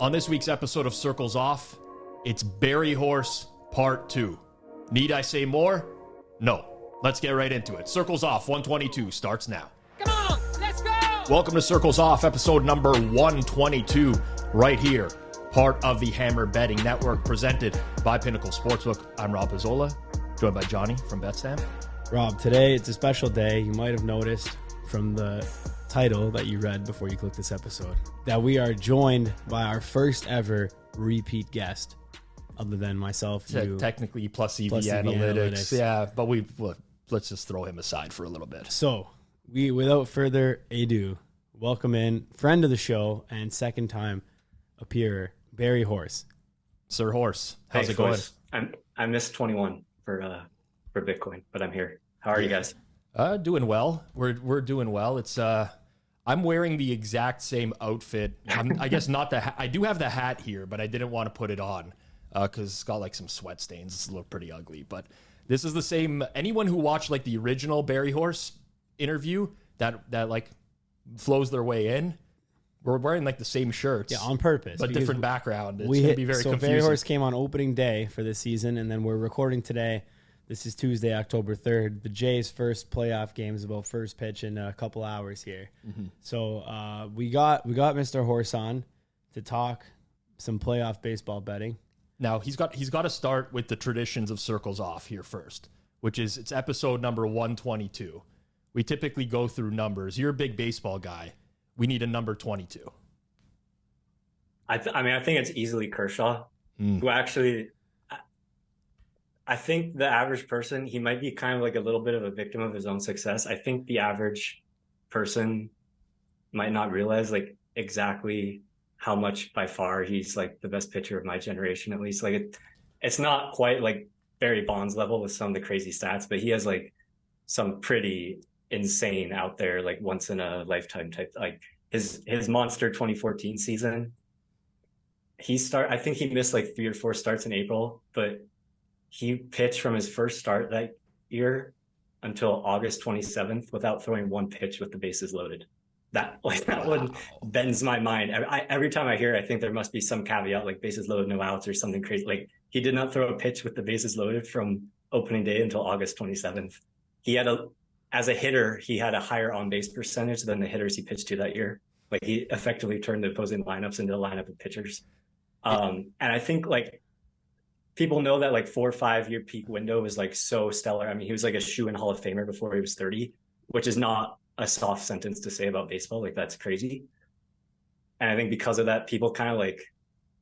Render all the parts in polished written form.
On this week's episode of Circles Off, it's Berryhorse Part 2. Need I say more? No. Let's get right into it. Circles Off 122 starts now. Come on, let's go! Welcome to Circles Off, episode number 122, right here, part of the Hammer Betting Network, presented by Pinnacle Sportsbook. I'm Rob Pizzola, joined by Johnny from BetStamp. Rob, today it's a special day. You might have noticed from the title that you read before you clicked this episode that we are joined by our first ever repeat guest, other than myself. You, technically plus EV analytics. Yeah, but let's just throw him aside for a little bit. So we, without further ado, welcome in friend of the show and second time appearer, Berryhorse. Sir Horse, how's it going? I missed 21 for Bitcoin, but I'm here. How are you guys? Doing well. We're doing well. It's I'm wearing the exact same outfit. I guess not the I do have the hat here, but I didn't want to put it on because it's got like some sweat stains. It's a little pretty ugly, but this is the same. Anyone who watched like the original Berryhorse interview that like flows their way in, we're wearing like the same shirts. Yeah, on purpose. But different background. It's going to be very confusing. Berryhorse came on opening day for this season, and then we're recording today. This is Tuesday, October 3rd. The Jays' first playoff game is about first pitch in a couple hours here. Mm-hmm. So we got Mr. Horse on to talk some playoff baseball betting. Now he's got to start with the traditions of Circles Off here first, which is it's episode number 122. We typically go through numbers. You're a big baseball guy. We need a number 22. I think it's easily Kershaw, who actually. I think the average person, he might be kind of like a little bit of a victim of his own success. I think the average person might not realize like exactly how much by far he's like the best pitcher of my generation, at least. Like it's not quite like Barry Bonds level with some of the crazy stats, but he has like some pretty insane out there, like once in a lifetime type, like his monster 2014 season. I think he missed like 3 or 4 starts in April, but he pitched from his first start that year until August 27th without throwing one pitch with the bases loaded. That one bends my mind. Every time I hear it, I think there must be some caveat like bases loaded, no outs or something crazy. Like he did not throw a pitch with the bases loaded from opening day until August 27th. As a hitter, he had a higher on-base percentage than the hitters he pitched to that year. Like he effectively turned the opposing lineups into a lineup of pitchers. And I think like people know that like 4 or 5 year peak window is like so stellar. I mean, he was like a shoe-in Hall of Famer before he was 30, which is not a soft sentence to say about baseball. Like that's crazy. And I think because of that, people kind of like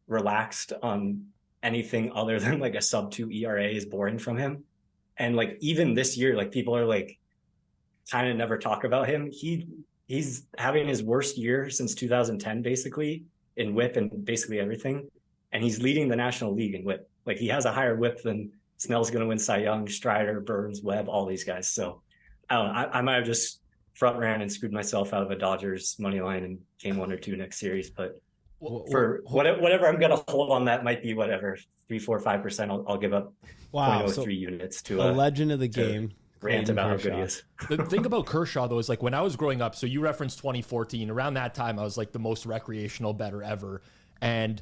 relaxed on anything other than like a sub 2 ERA is boring from him. And like even this year, like people are like kind of never talk about him. He's having his worst year since 2010, basically in WHIP and basically everything. And he's leading the National League in WHIP. Like he has a higher WHIP than Snell's going to win Cy Young, Strider, Burns, Webb, all these guys. So I don't know. I might have just front ran and screwed myself out of a Dodgers money line in game 1 or 2 next series. But for whatever I'm going to hold on, that might be whatever 3, 4, 5%. I'll give up 0.03 units to a legend of the game. Rant about how good he is. The thing about Kershaw, though, is like when I was growing up, so you referenced 2014. Around that time, I was like the most recreational bettor ever. And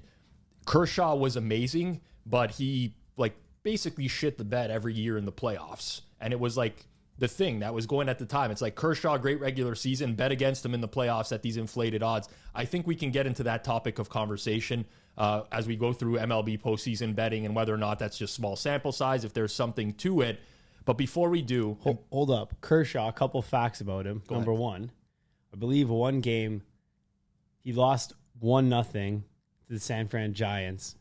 Kershaw was amazing, but he like basically shit the bed every year in the playoffs. And it was like the thing that was going at the time. It's like Kershaw, great regular season, bet against him in the playoffs at these inflated odds. I think we can get into that topic of conversation as we go through MLB postseason betting and whether or not that's just small sample size, if there's something to it. But before we do... Hold up. Kershaw, a couple facts about him. Number one, I believe one game he lost 1-0 to the San Fran Giants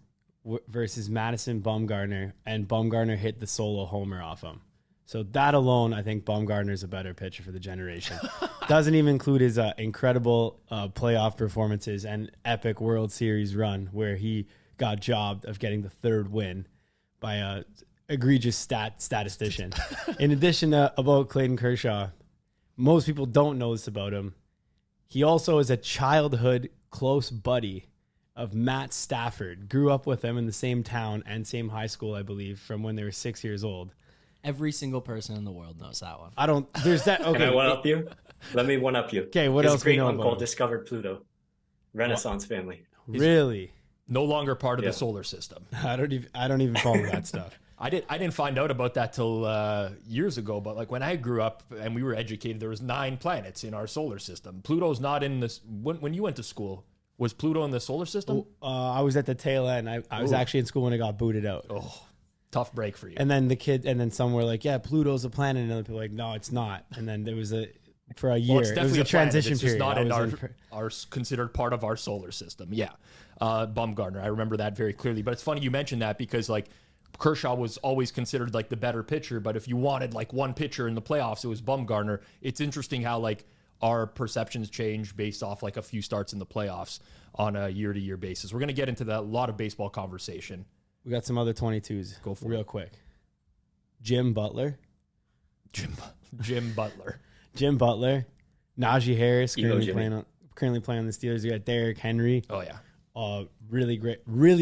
versus Madison Bumgarner, and Bumgarner hit the solo homer off him. So that alone, I think Bumgarner's a better pitcher for the generation. Doesn't even include his incredible playoff performances and epic World Series run where he got jobbed of getting the 3rd win by a egregious statistician. In addition to about Clayton Kershaw, most people don't know this about him. He also is a childhood close buddy of Matt Stafford. Grew up with him in the same town and same high school, I believe, from when they were 6 years old. Every single person in the world knows that one. There's that. Okay. Can I one-up you? Let me one-up you. Okay, what else we know about him? discovered Pluto. Renaissance family. Really? No longer part of the solar system. I don't even follow that stuff. I didn't find out about that till years ago, but like when I grew up and we were educated, there was 9 planets in our solar system. Pluto's not in this. When you went to school, was Pluto in the solar system? I was at the tail end. I was actually in school when it got booted out. Oh, tough break for you. And then some were like, yeah, Pluto's a planet, and other people were like, no, it's not. And then there was for a year. Well, it's definitely it was a transition it's period. Just not in our considered part of our solar system. Yeah, Bumgarner. I remember that very clearly. But it's funny you mentioned that because like Kershaw was always considered like the better pitcher. But if you wanted like one pitcher in the playoffs, it was Bumgarner. It's interesting how like our perceptions change based off like a few starts in the playoffs on a year-to-year basis. We're going to get into that, a lot of baseball conversation. We got some other 22s. Go for real quick. Jim Butler. Jim Butler. Jim Butler. Najee Harris currently playing on the Steelers. You got Derrick Henry. Oh yeah. Really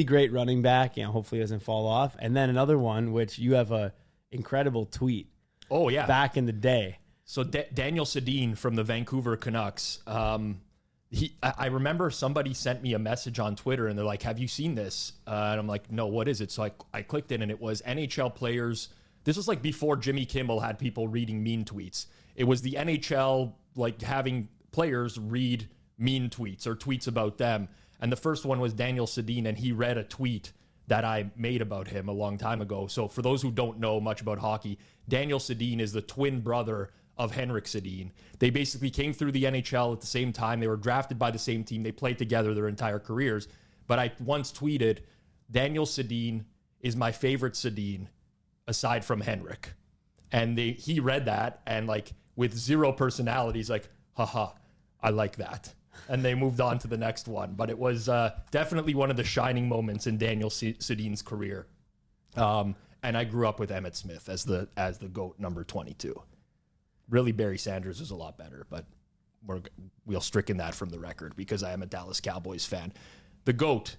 great running back. Hopefully he doesn't fall off. And then another one, which you have a incredible tweet. Oh yeah. Back in the day. So Daniel Sedin from the Vancouver Canucks. I remember somebody sent me a message on Twitter and they're like, have you seen this? And I'm like, no, what is it? So I clicked it and it was NHL players. This was like before Jimmy Kimmel had people reading mean tweets. It was the NHL like having players read mean tweets or tweets about them. And the first one was Daniel Sedin, and he read a tweet that I made about him a long time ago. So for those who don't know much about hockey, Daniel Sedin is the twin brother of Henrik Sedin. They basically came through the NHL at the same time. They were drafted by the same team. They played together their entire careers. But I once tweeted, Daniel Sedin is my favorite Sedin aside from Henrik. And he read that and like with zero personality, he's like, haha, I like that. And they moved on to the next one. But it was definitely one of the shining moments in Daniel Sedin's career. And I grew up with Emmitt Smith as the GOAT number 22. Really, Barry Sanders was a lot better, but we'll stricken that from the record because I am a Dallas Cowboys fan. The GOAT,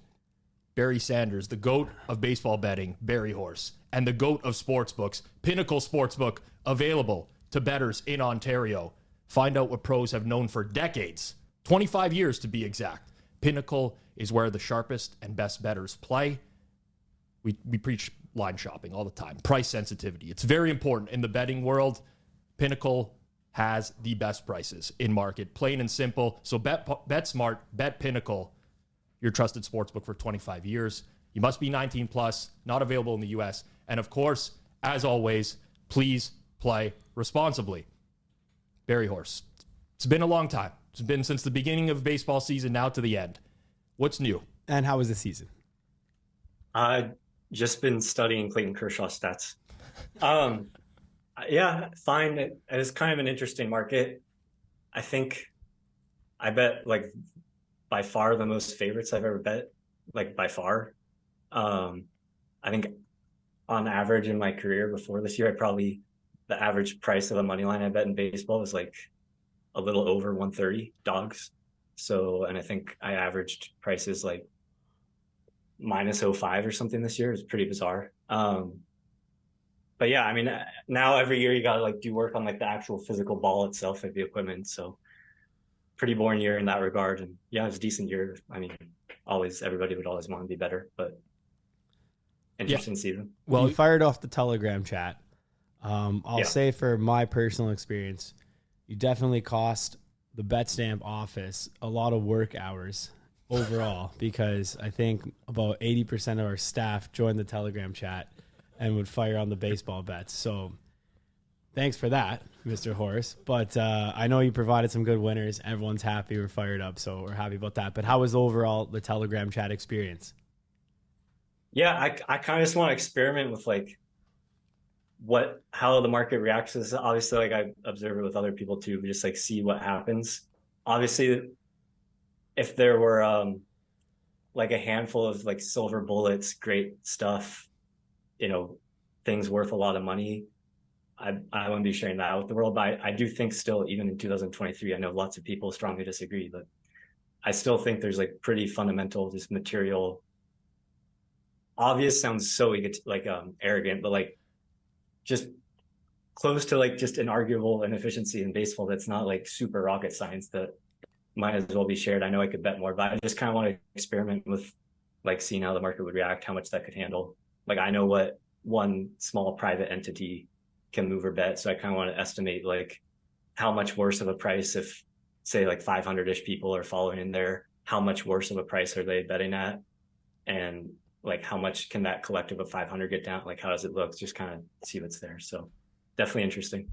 Barry Sanders, the GOAT of baseball betting, Berryhorse, and the GOAT of sportsbooks, Pinnacle Sportsbook, available to bettors in Ontario. Find out what pros have known for decades, 25 years to be exact. Pinnacle is where the sharpest and best bettors play. We preach line shopping all the time. Price sensitivity. It's very important in the betting world. Pinnacle has the best prices in market, plain and simple. So bet smart, bet Pinnacle, your trusted sportsbook for 25 years. You must be 19 plus, not available in the U.S. And of course, as always, please play responsibly. Berryhorse. It's been a long time. It's been since the beginning of baseball season, now to the end. What's new? And how was the season? Just been studying Clayton Kershaw stats. Yeah, fine. It was kind of an interesting market. I think I bet like by far the most favorites I've ever bet, like by far. I think on average in my career before this year, the average price of a money line I bet in baseball was like a little over 130 dogs. So, and I think I averaged prices like minus 0.05 or something this year. It's pretty bizarre. But yeah, I mean, now every year you got to like do work on like the actual physical ball itself, like the equipment. So pretty boring year in that regard. And yeah, it was a decent year. I mean, everybody would always want to be better, but interesting season. Well, you fired off the Telegram chat. I'll say for my personal experience, you definitely cost the BetStamp office a lot of work hours overall, because I think about 80% of our staff joined the Telegram chat and would fire on the baseball bets. So thanks for that, Mr. Horace. But I know you provided some good winners. Everyone's happy. We're fired up, so we're happy about that. But how was overall the Telegram chat experience? Yeah, I kind of just want to experiment with like how the market reacts to this. Obviously, like I observe it with other people too, but just like see what happens. Obviously, if there were like a handful of like silver bullets, great stuff, things worth a lot of money, I wouldn't be sharing that out with the world. But I do think still, even in 2023, I know lots of people strongly disagree, but I still think there's like pretty fundamental, just material. Obvious sounds so arrogant, but like just close to like just an arguable inefficiency in baseball that's not like super rocket science that might as well be shared. I know I could bet more, but I just kind of want to experiment with like seeing how the market would react, how much that could handle. Like I know what one small private entity can move or bet. So I kind of want to estimate like how much worse of a price if say like 500-ish people are following in there, how much worse of a price are they betting at? And like how much can that collective of 500 get down? Like how does it look? Just kind of see what's there. So definitely interesting.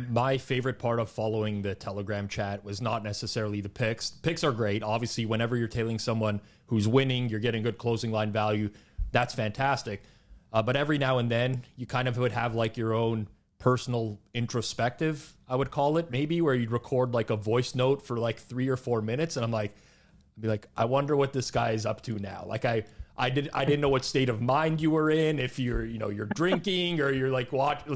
My favorite part of following the Telegram chat was not necessarily the picks. Picks are great. Obviously, whenever you're tailing someone who's winning, you're getting good closing line value. That's fantastic. But every now and then, you kind of would have like your own personal introspective, I would call it, maybe, where you'd record like a voice note for like 3 or 4 minutes. And I'd be like, I wonder what this guy is up to now. Like I didn't know what state of mind you were in, if you're drinking or you're like, what?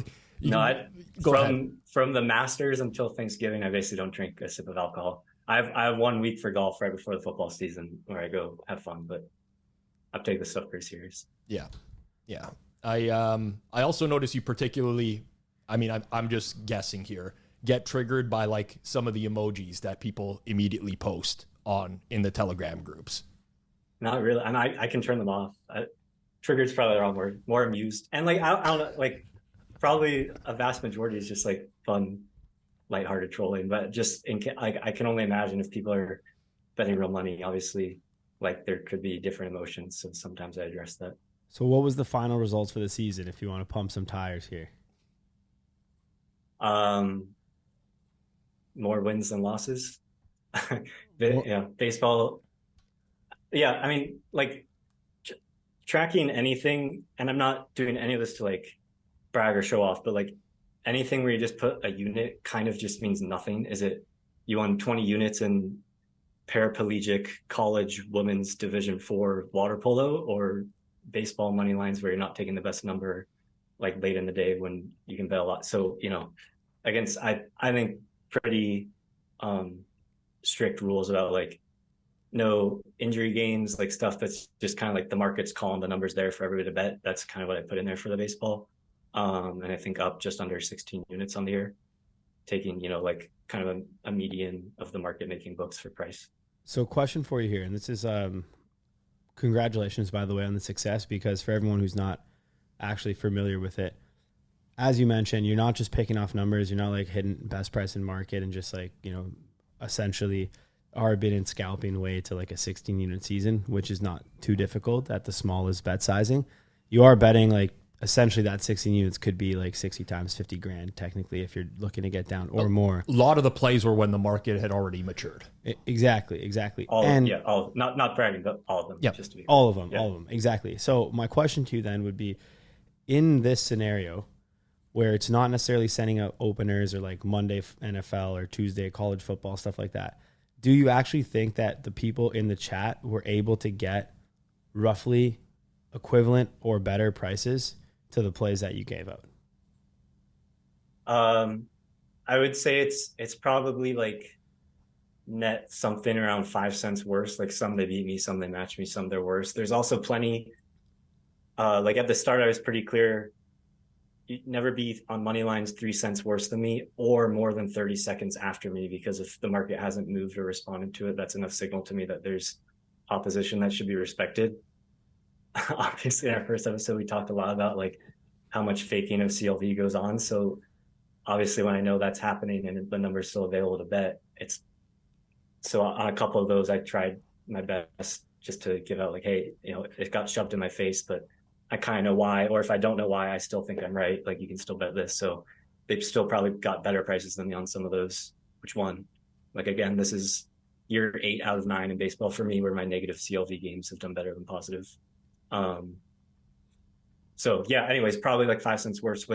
From the Masters until Thanksgiving, I basically don't drink a sip of alcohol. I have 1 week for golf right before the football season where I go have fun, but I take this stuff pretty serious. Yeah. I also notice you particularly, I mean, I'm just guessing here, get triggered by like some of the emojis that people immediately post in the Telegram groups. Not really. And I can turn them off. Triggered's probably the wrong word. More amused. And like, I don't know, like probably a vast majority is just like fun, lighthearted trolling, but just I can only imagine if people are betting real money, obviously, like there could be different emotions. So sometimes I address that. So what was the final results for the season, if you want to pump some tires here? More wins than losses. Yeah, baseball. Yeah, I mean, like tracking anything, and I'm not doing any of this to like brag or show off, but like anything where you just put a unit kind of just means nothing. Is it you won 20 units in paraplegic college women's Division IV water polo, or baseball money lines where you're not taking the best number like late in the day when you can bet a lot? So, against I think pretty strict rules about like no injury games, like stuff that's just kind of like the market's calling the numbers there for everybody to bet. That's kind of what I put in there for the baseball. And I think up just under 16 units on the year, taking, like kind of a median of the market making books for price. So question for you here, and this is congratulations, by the way, on the success, because for everyone who's not actually familiar with it, as you mentioned, you're not just picking off numbers. You're not like hitting best price in market and just like, essentially arbit and scalping way to like a 16 unit season, which is not too difficult at the smallest bet sizing. You are betting like essentially that 16 units could be like 60 times 50 grand technically if you're looking to get down or more. A lot of the plays were when the market had already matured. Exactly. Not bragging, but all of them. Yeah, just to be all of them, exactly. So my question to you then would be, in this scenario where it's not necessarily sending out openers or like Monday NFL or Tuesday college football, stuff like that, do you actually think that the people in the chat were able to get roughly equivalent or better prices to the plays that you gave out? I would say it's probably like net something around 5 cents worse. Like some they beat me, some they match me, some they're worse. There's also plenty. Like at the start, I was pretty clear. You'd never be on money lines 3 cents worse than me or more than 30 seconds after me, because if the market hasn't moved or responded to it, that's enough signal to me that there's opposition that should be respected. Obviously, in our first episode, we talked a lot about like how much faking of CLV goes on. So obviously, when I know that's happening and the number's still available to bet, so on a couple of those, I tried my best just to give out like, hey, it got shoved in my face, but I kind of know why, or if I don't know why, I still think I'm right. Like you can still bet this. So they've still probably got better prices than me on some of those. Which one? Like, again, this is year 8 out of 9 in baseball for me, where my negative CLV games have done better than positive. So yeah, anyways, probably like 5 cents worse,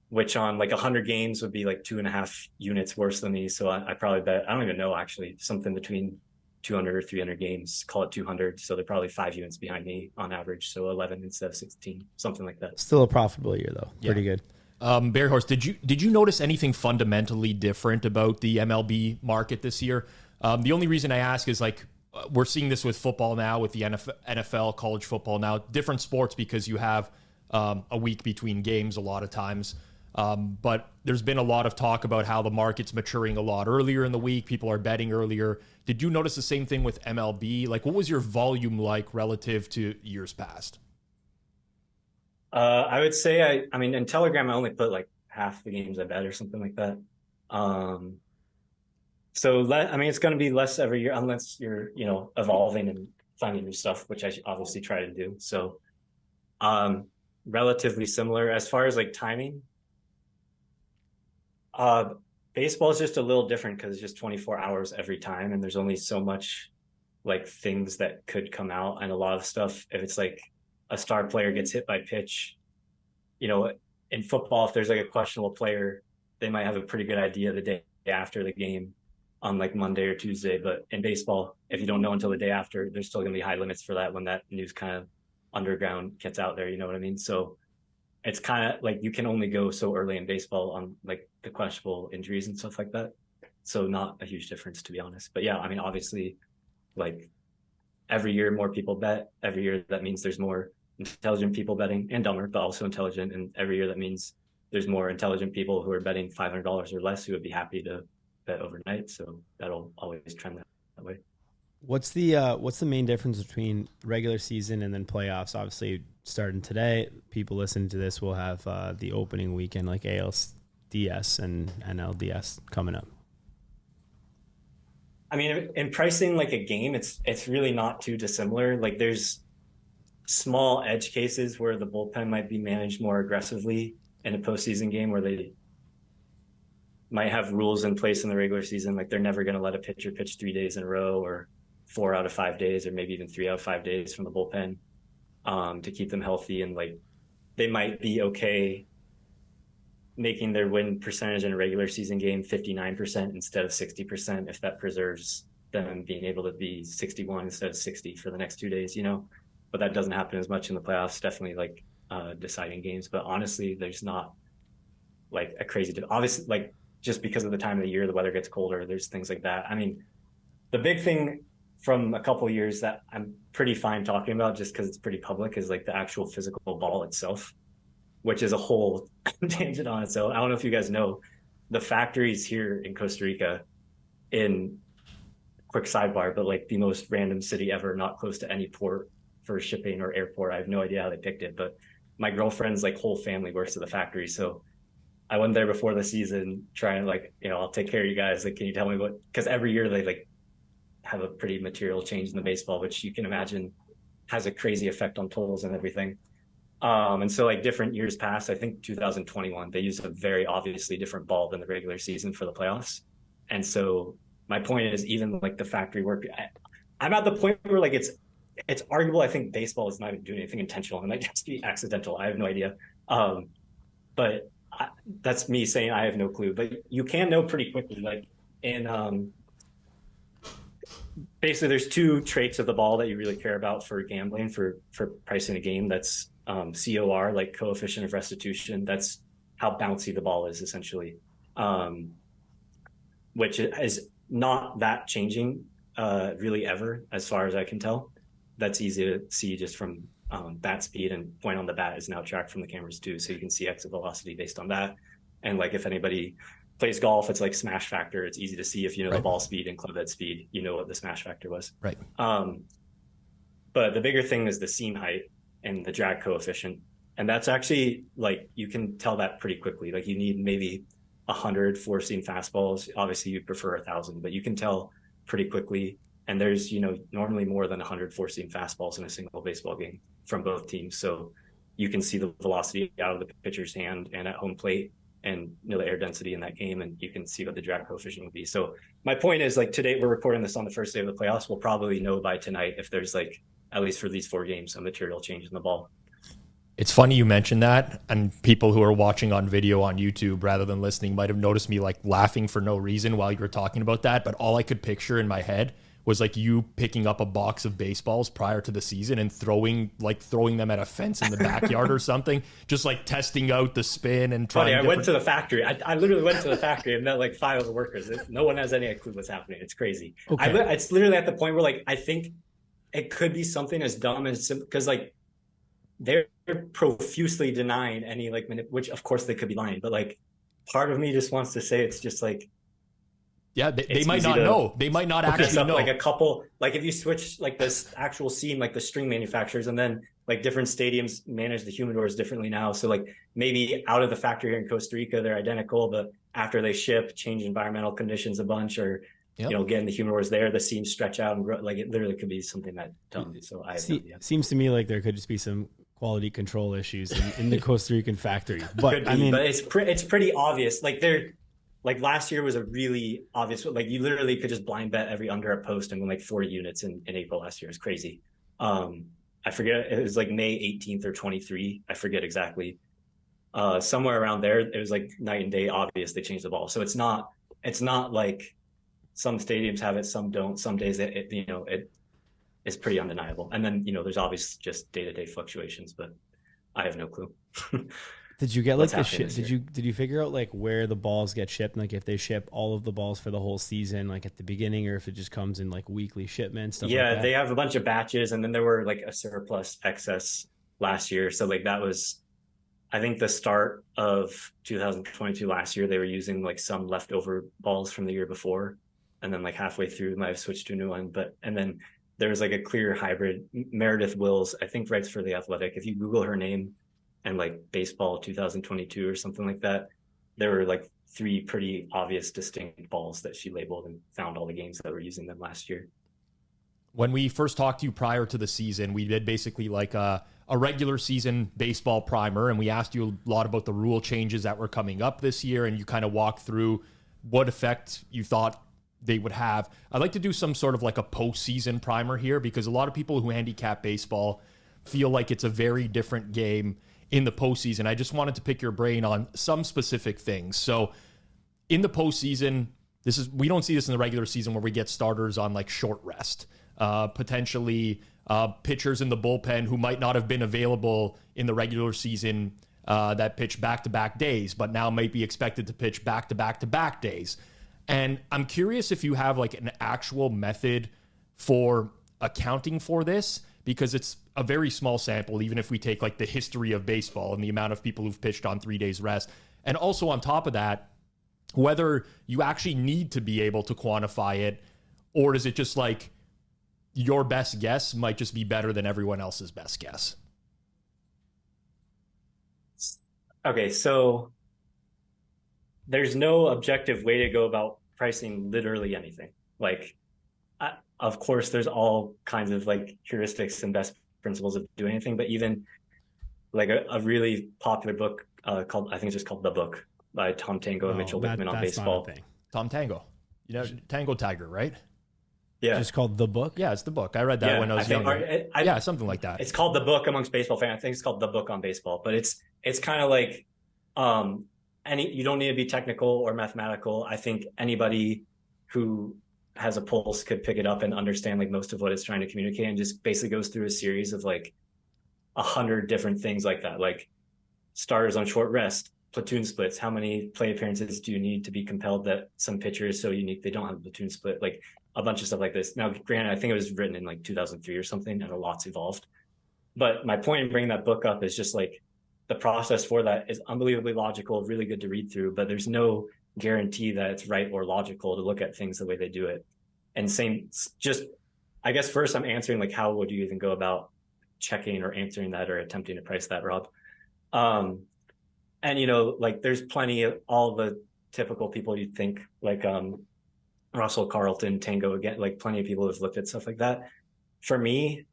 which on like 100 games would be like 2.5 units worse than me. So I probably bet, I don't even know, actually, something between 200 or 300 games, call it 200. So they're probably 5 units behind me on average. So 11 instead of 16, something like that. Still a profitable year though. Yeah. Pretty good. Berryhorse, did you notice anything fundamentally different about the MLB market this year? The only reason I ask is like, we're seeing this with football now, with the NFL, college football now, different sports, because you have a week between games a lot of times. But there's been a lot of talk about how the market's maturing a lot earlier in the week. People are betting earlier. Did you notice the same thing with MLB? Like, what was your volume like relative to years past? I would say, I mean, in Telegram, I only put like half the games I bet or something like that. I mean, it's going to be less every year unless you're, evolving and finding new stuff, which I obviously try to do. So, relatively similar as far as like timing. Baseball is just a little different because it's just 24 hours every time, and there's only so much like things that could come out, and a lot of stuff. If it's like a star player gets hit by pitch, in football, if there's like a questionable player, they might have a pretty good idea the day after the game on like Monday or Tuesday. But in baseball, if you don't know until the day after, there's still going to be high limits for that when that news kind of underground gets out there. You know what I mean? So it's kind of like you can only go so early in baseball on like the questionable injuries and stuff like that. So not a huge difference, to be honest. But yeah, I mean, obviously, like every year more people bet. Every year that means there's more intelligent people betting, and dumber, but also intelligent. And every year that means there's more intelligent people who are betting $500 or less who would be happy to bet overnight. So that'll always trend that way. What's the main difference between regular season and then playoffs? Obviously, starting today, people listening to this will have the opening weekend like ALDS and NLDS coming up. I mean, in pricing like a game, it's really not too dissimilar. Like there's small edge cases where the bullpen might be managed more aggressively in a postseason game, where they might have rules in place in the regular season, like they're never going to let a pitcher pitch 3 days in a row, or 4 out of 5 days, or maybe even 3 out of 5 days from the bullpen, to keep them healthy. And like they might be okay making their win percentage in a regular season game 59% instead of 60%, if that preserves them being able to be 61 instead of 60 for the next 2 days, but that doesn't happen as much in the playoffs, definitely like deciding games. But honestly, there's not like a crazy obviously, like just because of the time of the year, the weather gets colder, there's things like that. I mean, the big thing from a couple of years that I'm pretty fine talking about just because it's pretty public is like the actual physical ball itself, which is a whole tangent on its own. I don't know if you guys know, the factories here in Costa Rica, in quick sidebar, but like the most random city ever, not close to any port for shipping or airport. I have no idea how they picked it, but my girlfriend's like whole family works at the factory. So I went there before the season trying like, I'll take care of you guys. Like, can you tell me what, because every year they like have a pretty material change in the baseball, which you can imagine has a crazy effect on totals and everything. And so like different years past, I think 2021, they used a very obviously different ball than the regular season for the playoffs. And so my point is, even like the factory work, I'm at the point where like it's arguable. I think baseball is not even doing anything intentional, and might just be accidental. I have no idea. But that's me saying I have no clue. But you can know pretty quickly, like in basically there's 2 traits of the ball that you really care about for gambling, for pricing a game. That's COR, like coefficient of restitution. That's how bouncy the ball is essentially, which is not that changing really ever, as far as I can tell. That's easy to see just from bat speed, and point on the bat is now tracked from the cameras too. So you can see exit velocity based on that. And like if anybody plays golf, it's like smash factor. It's easy to see if you know the ball speed and club head speed, what the smash factor was. Right. But the bigger thing is the seam height and the drag coefficient. And that's actually like, you can tell that pretty quickly. Like you need maybe 100 4-seam fastballs. Obviously you prefer 1,000, but you can tell pretty quickly. And there's, normally more than 100 4-seam fastballs in a single baseball game from both teams. So you can see the velocity out of the pitcher's hand and at home plate, and the air density in that game, and you can see what the drag coefficient would be. So my point is, like, today we're recording this on the first day of the playoffs. We'll probably know by tonight if there's like, at least for these 4 games, a material change in the ball. It's funny you mentioned that, and people who are watching on video on YouTube rather than listening might have noticed me like laughing for no reason while you were talking about that. But all I could picture in my head was like you picking up a box of baseballs prior to the season and throwing them at a fence in the backyard or something, just like testing out the spin and trying. I went to the factory. I literally went to the factory and met like 5 of the workers. No one has any clue what's happening. It's crazy. Okay. It's literally at the point where like I think it could be something as dumb as, because like they're profusely denying any like which of course they could be lying, but like part of me just wants to say it's just like, yeah, they might not know. They might not actually know. Like a couple, like if you switch like this actual scene, like the string manufacturers, and then like different stadiums manage the humidors differently now. So like maybe out of the factory here in Costa Rica, they're identical, but after they ship, change environmental conditions a bunch, or getting the humidors there, the seams stretch out and grow. Like it literally could be something that dumb. So seems to me like there could just be some quality control issues in the Costa Rican factory. But I mean, but it's pretty obvious. Like they're like last year was a really obvious. Like you literally could just blind bet every under a post and win like 40 units in April last year. It's crazy. I forget, it was like May 18th or 23. I forget exactly. Somewhere around there, it was like night and day obvious they changed the ball. So it's not like some stadiums have it, some don't. Some days it is pretty undeniable. And then, there's obviously just day-to-day fluctuations, but I have no clue. Did you get like the ship? Did you figure out like where the balls get shipped? Like if they ship all of the balls for the whole season, like at the beginning, or if it just comes in like weekly shipments? Stuff like that? They have a bunch of batches, and then there were like a surplus excess last year. So like that was, I think, the start of 2022 last year. They were using like some leftover balls from the year before, and then like halfway through, might have switched to a new one. And then there was like a clear hybrid. Meredith Wills, I think, writes for The Athletic. If you Google her name and like baseball 2022 or something like that, there were like 3 pretty obvious distinct balls that she labeled and found all the games that were using them last year. When we first talked to you prior to the season, we did basically like a regular season baseball primer, and we asked you a lot about the rule changes that were coming up this year, and you kind of walked through what effect you thought they would have. I'd like to do some sort of like a postseason primer here, because a lot of people who handicap baseball feel like it's a very different game in the postseason. I just wanted to pick your brain on some specific things. So in the postseason, we don't see this in the regular season where we get starters on like short rest, potentially pitchers in the bullpen who might not have been available in the regular season that pitch back-to-back days, but now might be expected to pitch back-to-back-to-back days. And I'm curious if you have like an actual method for accounting for this, because it's a very small sample, even if we take like the history of baseball and the amount of people who've pitched on 3 days rest. And also on top of that, whether you actually need to be able to quantify it, or is it just like your best guess might just be better than everyone else's best guess? Okay, so there's no objective way to go about pricing literally anything. Like, of course, there's all kinds of like heuristics and best principles of doing anything, but even like a really popular book called, I think it's just called The Book by Tom Tango and Mitchell Wickman on baseball. Tom Tango, Tango Tiger, right? Yeah, just called The Book. Yeah, it's The Book. I read that when I was younger. Yeah, something like that. It's called The Book amongst baseball fans. I think it's called The Book on Baseball, but it's kind of like you don't need to be technical or mathematical. I think anybody who has a pulse could pick it up and understand like most of what it's trying to communicate, and just basically goes through a series of like 100 different things like that, like starters on short rest, platoon splits, how many play appearances do you need to be compelled that some pitcher is so unique they don't have a platoon split, like a bunch of stuff like this. Now, granted, I think it was written in like 2003 or something, and a lot's evolved. But my point in bringing that book up is just like the process for that is unbelievably logical, really good to read through, but there's no guarantee that it's right or logical to look at things the way they do it. And I guess first I'm answering like, how would you even go about checking or answering that or attempting to price that, Rob? And like there's plenty of all the typical people you'd think, like Russell, Carlton, Tango, again, like plenty of people who've looked at stuff like that. For me,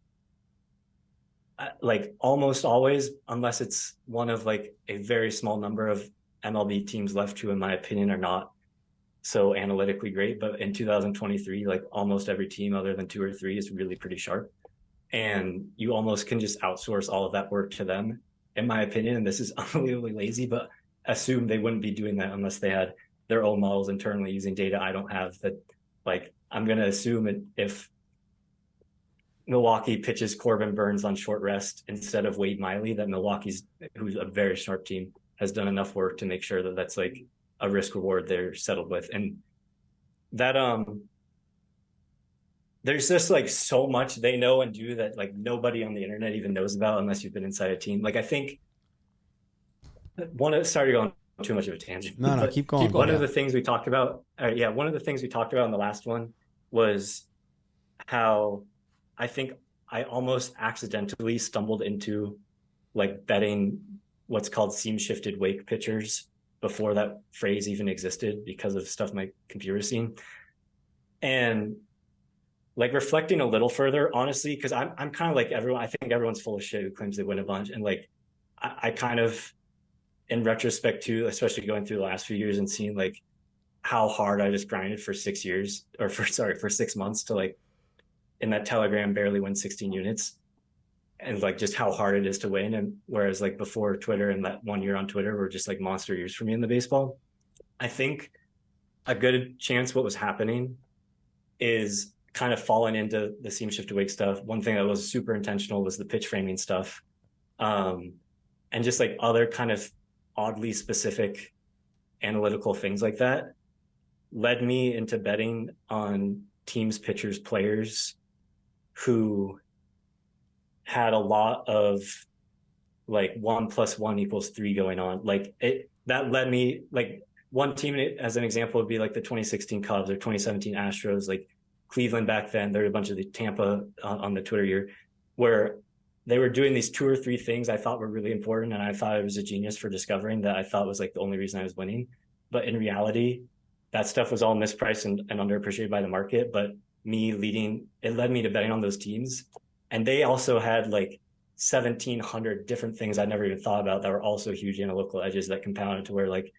like almost always, unless it's one of like a very small number of MLB teams left who, in my opinion, are not so analytically great, but in 2023, like almost every team other than 2 or 3 is really pretty sharp, and you almost can just outsource all of that work to them, in my opinion. And this is unbelievably lazy, but assume they wouldn't be doing that unless they had their own models internally using data I don't have. That, like, I'm going to assume if Milwaukee pitches Corbin Burns on short rest instead of Wade Miley, that Milwaukee's, who's a very sharp team, has done enough work to make sure that that's like a risk reward they're settled with. And that there's just like so much they know and do that like nobody on the internet even knows about unless you've been inside a team. Like I think sorry going too much of a tangent. No, keep going. One of the things we talked about, one of the things we talked about in the last one was how I think I almost accidentally stumbled into like betting what's called seam shifted wake pitchers before that phrase even existed because of stuff my computer seen. And like reflecting a little further, honestly, because I'm kind of like everyone, I think everyone's full of shit who claims they win a bunch. And like I kind of, in retrospect too, especially going through the last few years and seeing like how hard I just grinded for 6 years or for 6 months to like in that Telegram barely win 16 units and like just how hard it is to win. And whereas like before Twitter and that 1 year on Twitter were just like monster years for me in the baseball, I think a good chance what was happening is kind of falling into the seam shift awake stuff. One thing that was super intentional was the pitch framing stuff. And just like other kind of oddly specific analytical things like that led me into betting on teams, pitchers, players who had a lot of like 1 + 1 = 3 going on. Like that led me, like one team as an example would be like the 2016 Cubs or 2017 Astros, like Cleveland back then. There were a bunch of the Tampa on the Twitter year where they were doing these 2 or 3 things I thought were really important. And I thought I was a genius for discovering that I thought was like the only reason I was winning. But in reality, that stuff was all mispriced and underappreciated by the market. But it led me to betting on those teams. And they also had like 1,700 different things I'd never even thought about that were also huge analytical edges that compounded to where like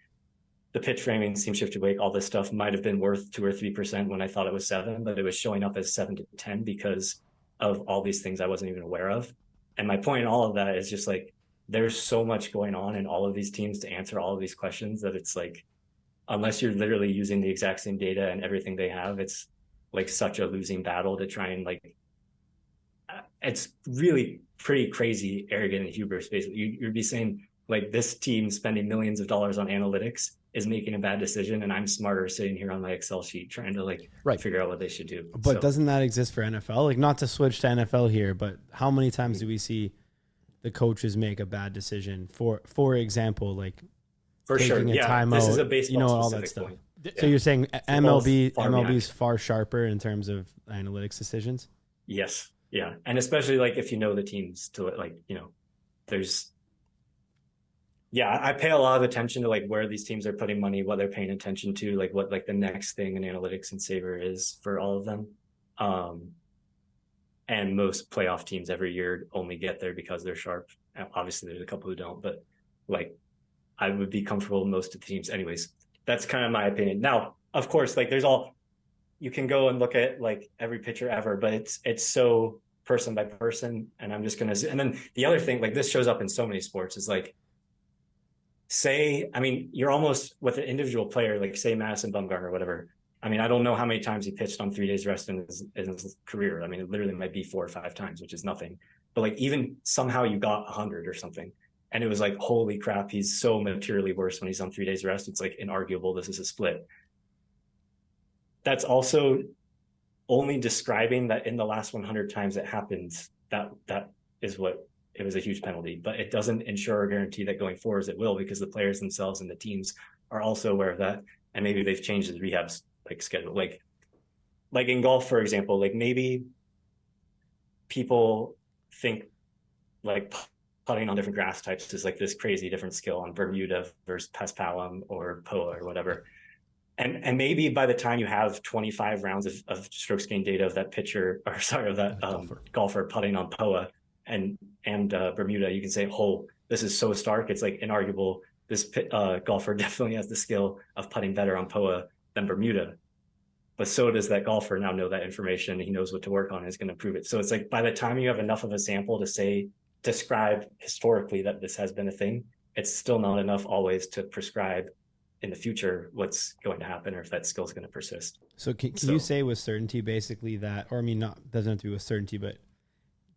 the pitch framing, seam shift awake, all this stuff might have been worth 2 or 3% when I thought it was 7, but it was showing up as 7 to 10 because of all these things I wasn't even aware of. And my point in all of that is just like, there's so much going on in all of these teams to answer all of these questions that it's like, unless you're literally using the exact same data and everything they have, it's like such a losing battle to try and like, it's really pretty crazy, arrogant and hubris. Basically, you'd be saying like this team spending millions of dollars on analytics is making a bad decision, and I'm smarter sitting here on my Excel sheet trying to like figure out what they should do. But doesn't that exist for NFL? Like, not to switch to NFL here, but how many times do we see the coaches make a bad decision? For example, like for sure, timeout, this is a baseball all that stuff. Point. So you're saying MLB's far sharper in terms of analytics decisions? Yes. Yeah. And especially like if you know the teams to like, I pay a lot of attention to like where these teams are putting money, what they're paying attention to, like what like the next thing in analytics and Saver is for all of them. And most playoff teams every year only get there because they're sharp. Obviously there's a couple who don't, but like I would be comfortable with most of the teams anyways. That's kind of my opinion. Now, of course, like you can go and look at like every pitcher ever, but it's so person by person. And I'm just going to, and then the other thing, like this shows up in so many sports is like, you're almost with an individual player, like say Madison Bumgarner or whatever. I mean, I don't know how many times he pitched on 3 days rest in his career. I mean, it literally might be 4 or 5 times, which is nothing, but like even somehow you got 100 or something. And it was like, holy crap, he's so materially worse when he's on 3 days rest. It's like inarguable. This is a split. That's also only describing that in the last 100 times it happens, that is what it was a huge penalty, but it doesn't ensure or guarantee that going forward it will, because the players themselves and the teams are also aware of that. And maybe they've changed the rehab like schedule. Like in golf, for example, like maybe people think like putting on different grass types is like this crazy different skill on Bermuda versus Paspalum or POA or whatever. And maybe by the time you have 25 rounds of strokes gain data of that pitcher, or sorry, of that golfer putting on POA and Bermuda, you can say, oh, this is so stark. It's like inarguable. This golfer definitely has the skill of putting better on POA than Bermuda. But so does that golfer now know that information. He knows what to work on and is going to prove it. So it's like by the time you have enough of a sample to describe historically that this has been a thing, it's still not enough always to prescribe in the future what's going to happen or if that skill is going to persist. So can you say with certainty basically that, or I mean, doesn't have to be with certainty, but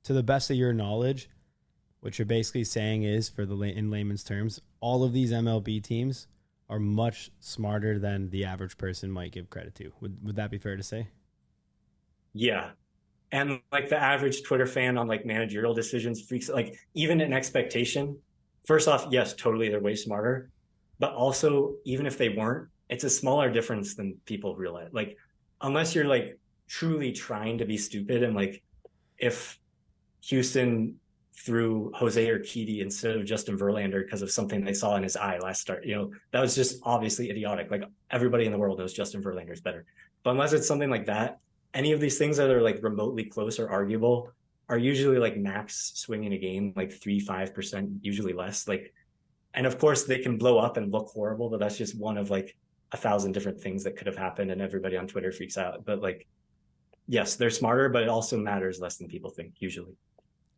to the best of your knowledge, what you're basically saying is, in layman's terms, all of these MLB teams are much smarter than the average person might give credit to. Would that be fair to say? Yeah. And like the average Twitter fan on like managerial decisions freaks, like even an expectation. First off, yes, totally, they're way smarter. But also, even if they weren't, it's a smaller difference than people realize. Like, unless you're like truly trying to be stupid, and like if Houston threw Jose Urquidy instead of Justin Verlander because of something they saw in his eye last start, that was just obviously idiotic. Like everybody in the world knows Justin Verlander is better. But unless it's something like that, any of these things that are like remotely close or arguable are usually like max swinging a game, like 3-5%, usually less. Like, and of course they can blow up and look horrible, but that's just one of like 1,000 different things that could have happened, and everybody on Twitter freaks out. But like, yes, they're smarter, but it also matters less than people think usually.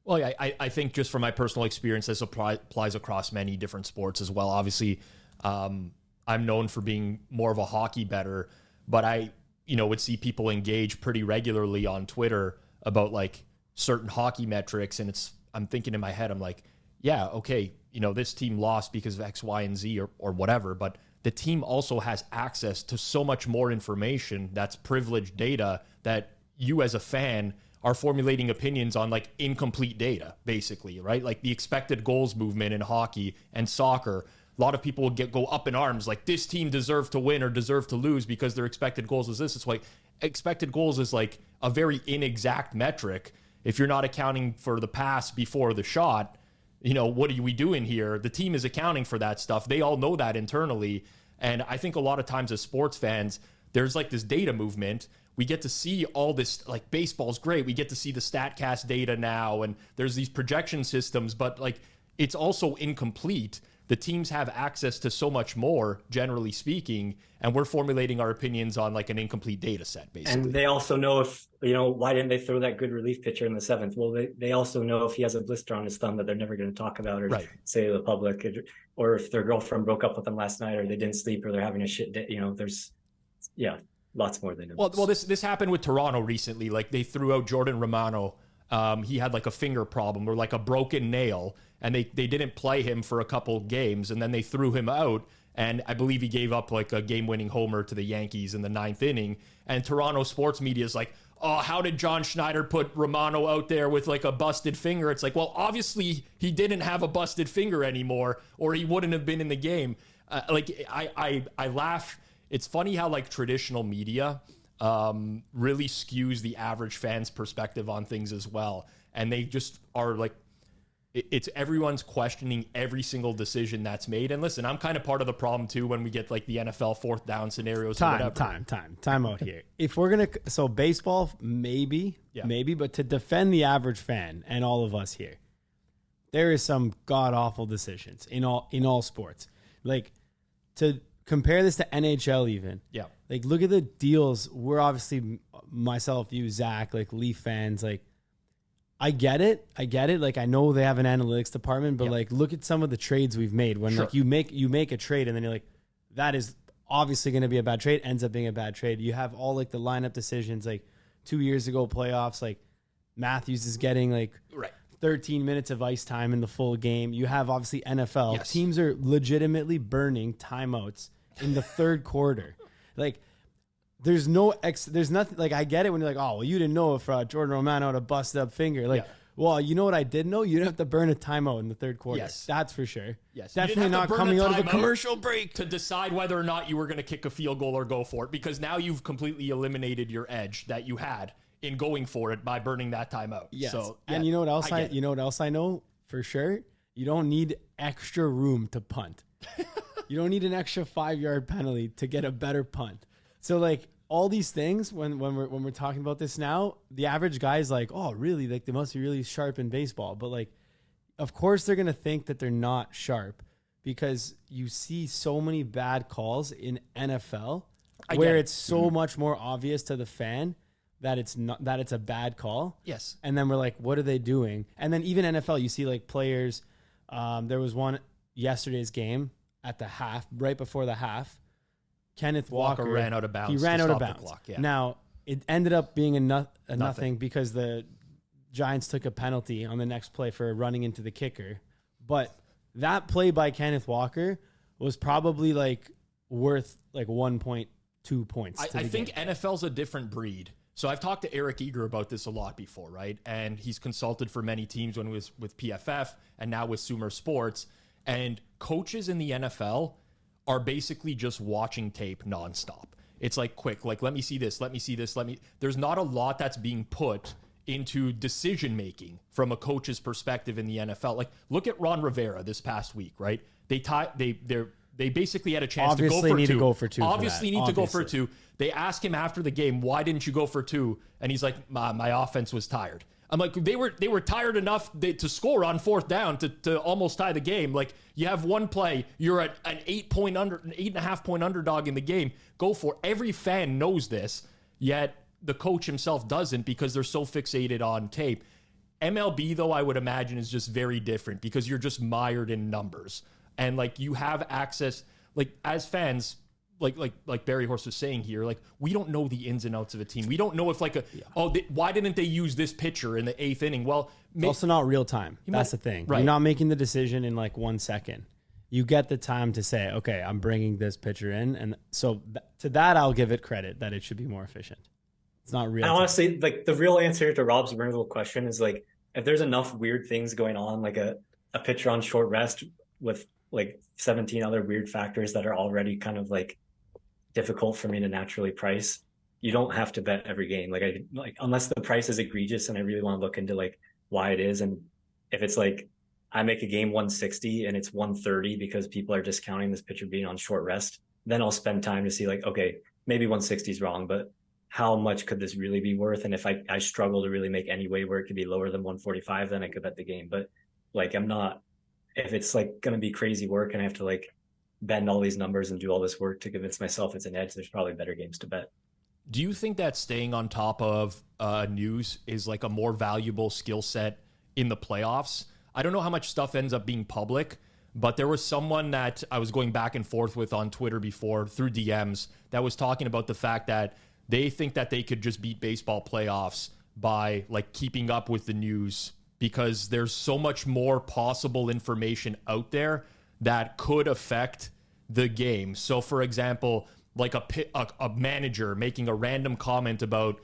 Well, yeah, I think just from my personal experience, this applies across many different sports as well. Obviously, I'm known for being more of a hockey bettor, but I would see people engage pretty regularly on Twitter about like certain hockey metrics. And I'm thinking in my head, I'm like, yeah, okay, this team lost because of X, Y, and Z or whatever, but the team also has access to so much more information that's privileged data that you as a fan are formulating opinions on like incomplete data, basically, right? Like the expected goals movement in hockey and soccer. A lot of people will go up in arms like this team deserved to win or deserved to lose because their expected goals is this. It's like expected goals is like a very inexact metric. If you're not accounting for the pass before the shot, what are we doing here? The team is accounting for that stuff. They all know that internally. And I think a lot of times as sports fans, there's like this data movement. We get to see all this, like baseball's great. We get to see the StatCast data now, and there's these projection systems, but like it's also incomplete. The teams have access to so much more, generally speaking, and we're formulating our opinions on like an incomplete data set, basically. And they also know if, why didn't they throw that good relief pitcher in the 7th? Well, they also know if he has a blister on his thumb that they're never going to talk about or say to the public, or if their girlfriend broke up with them last night or they didn't sleep or they're having a shit day. There's, lots more than it. Well, this happened with Toronto recently. Like they threw out Jordan Romano. He had like a finger problem or like a broken nail, and they didn't play him for a couple games, and then they threw him out. And I believe he gave up like a game-winning homer to the Yankees in the 9th inning. And Toronto sports media is like, oh, how did John Schneider put Romano out there with like a busted finger? It's like, well, obviously he didn't have a busted finger anymore, or he wouldn't have been in the game. I laugh. It's funny how like traditional media really skews the average fan's perspective on things as well. And they just are like, it's everyone's questioning every single decision that's made. And listen, I'm kind of part of the problem too when we get like the NFL 4th down scenarios. Time out here. If we're going to, so baseball, maybe, but to defend the average fan and all of us here, there is some god awful decisions in all sports. Like to compare this to NHL even. Yeah. Like look at the deals. We're obviously myself, you, Zach, like Leaf fans, like I get it. Like I know they have an analytics department, but like look at some of the trades we've made when like you make a trade and then you're like, that is obviously going to be a bad trade, ends up being a bad trade. You have all like the lineup decisions, like 2 years ago playoffs, like Matthews is getting like 13 minutes of ice time in the full game. You have obviously NFL. Yes. Teams are legitimately burning timeouts in the third quarter. Like there's nothing, like I get it when you're like, oh, well, you didn't know if Jordan Romano had a busted up finger. Like, well, you know what I did know? You didn't have to burn a timeout in the third quarter. Yes. That's for sure. Yes. Definitely not coming out of a commercial break to decide whether or not you were going to kick a field goal or go for it, because now you've completely eliminated your edge that you had in going for it by burning that timeout. Yes. So, and you know what else I know for sure? You don't need extra room to punt. You don't need an extra 5-yard penalty to get a better punt. So like all these things, when we're talking about this now, the average guy's like, oh, really? Like they must be really sharp in baseball. But like, of course they're gonna think that they're not sharp because you see so many bad calls in NFL where it's so much more obvious to the fan that it's a bad call. Yes. And then we're like, what are they doing? And then even NFL, you see like players. There was one yesterday's game at the half, right before the half. Kenneth Walker ran out of bounds. He ran out of bounds. Clock, yeah. Now, it ended up being a nothing because the Giants took a penalty on the next play for running into the kicker. But that play by Kenneth Walker was probably like worth like 1.2 points. I think NFL's a different breed So I've talked to Eric Eager about this a lot before, right? And he's consulted for many teams when he was with PFF and now with Sumer Sports. And coaches in the NFL are basically just watching tape nonstop. It's like quick, like, let me see this, let me see this, there's not a lot that's being put into decision making from a coach's perspective in the NFL. Like, look at Ron Rivera this past week, right? They basically had a chance to go for two. Obviously need to go for two. They asked him after the game, why didn't you go for two? And he's like, my offense was tired. I'm like, they were tired enough to score on fourth down to almost tie the game. Like, you have one play, you're at an 8.5 point underdog in the game. Go for it. Every fan knows this, yet the coach himself doesn't because they're so fixated on tape. MLB, though, I would imagine is just very different because you're just mired in numbers. And like, you have access, like, as fans, like Berryhorse was saying here, like, we don't know the ins and outs of a team. We don't know if why didn't they use this pitcher in the 8th inning? Well, it's also not real time. That's the thing. Right. You're not making the decision in like 1 second. You get the time to say, okay, I'm bringing this pitcher in. And so to that, I'll give it credit that it should be more efficient. It's not real. And honestly, like, the real answer to Rob's original question is like, if there's enough weird things going on, like a pitcher on short rest with like 17 other weird factors that are already kind of like difficult for me to naturally price, you don't have to bet every game. Like unless the price is egregious and I really want to look into like why it is. And if it's like, I make a game 160 and it's 130 because people are discounting this pitcher being on short rest, then I'll spend time to see like, okay, maybe 160 is wrong, but how much could this really be worth? And if I struggle to really make any way where it could be lower than 145, then I could bet the game. But like, if it's like going to be crazy work and I have to like bend all these numbers and do all this work to convince myself it's an edge, there's probably better games to bet. Do you think that staying on top of news is like a more valuable skill set in the playoffs? I don't know how much stuff ends up being public, but there was someone that I was going back and forth with on Twitter before through DMs that was talking about the fact that they think that they could just beat baseball playoffs by like keeping up with the news because there's so much more possible information out there that could affect the game. So, for example, like a manager making a random comment about,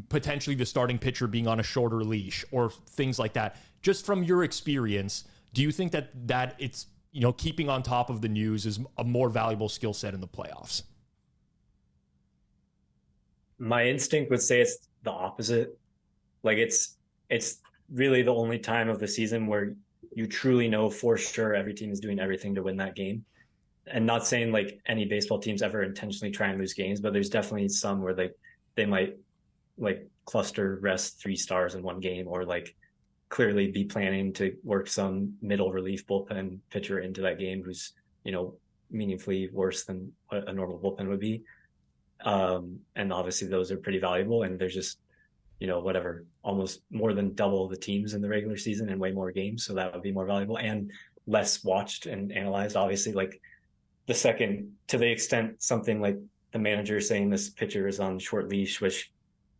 potentially the starting pitcher being on a shorter leash or things like that. Just from your experience, do you think that it's, keeping on top of the news is a more valuable skill set in the playoffs? My instinct would say it's the opposite. Like, it's really the only time of the season where you truly know for sure every team is doing everything to win that game. And not saying like any baseball teams ever intentionally try and lose games, but there's definitely some where they might like cluster rest 3 stars in one game, or like clearly be planning to work some middle relief bullpen pitcher into that game who's, meaningfully worse than what a normal bullpen would be. And obviously those are pretty valuable, and there's just, almost more than double the teams in the regular season and way more games. So that would be more valuable and less watched and analyzed. Obviously, like the second, to the extent something like the manager saying this pitcher is on short leash, which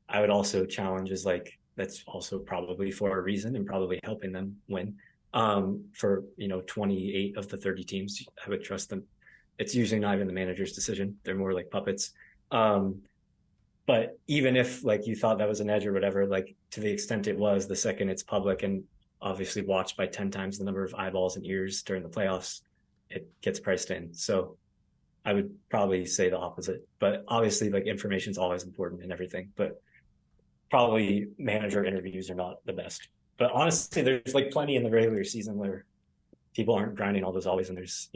I would also challenge, is like, that's also probably for a reason and probably helping them win. For, 28 of the 30 teams, I would trust them. It's usually not even the manager's decision. They're more like puppets. But even if like you thought that was an edge or whatever, like to the extent it was, the second it's public and obviously watched by 10 times the number of eyeballs and ears during the playoffs, it gets priced in. So I would probably say the opposite, but obviously like information is always important and everything, but probably manager interviews are not the best. But honestly, there's like plenty in the regular season where people aren't grinding all those always. And there's,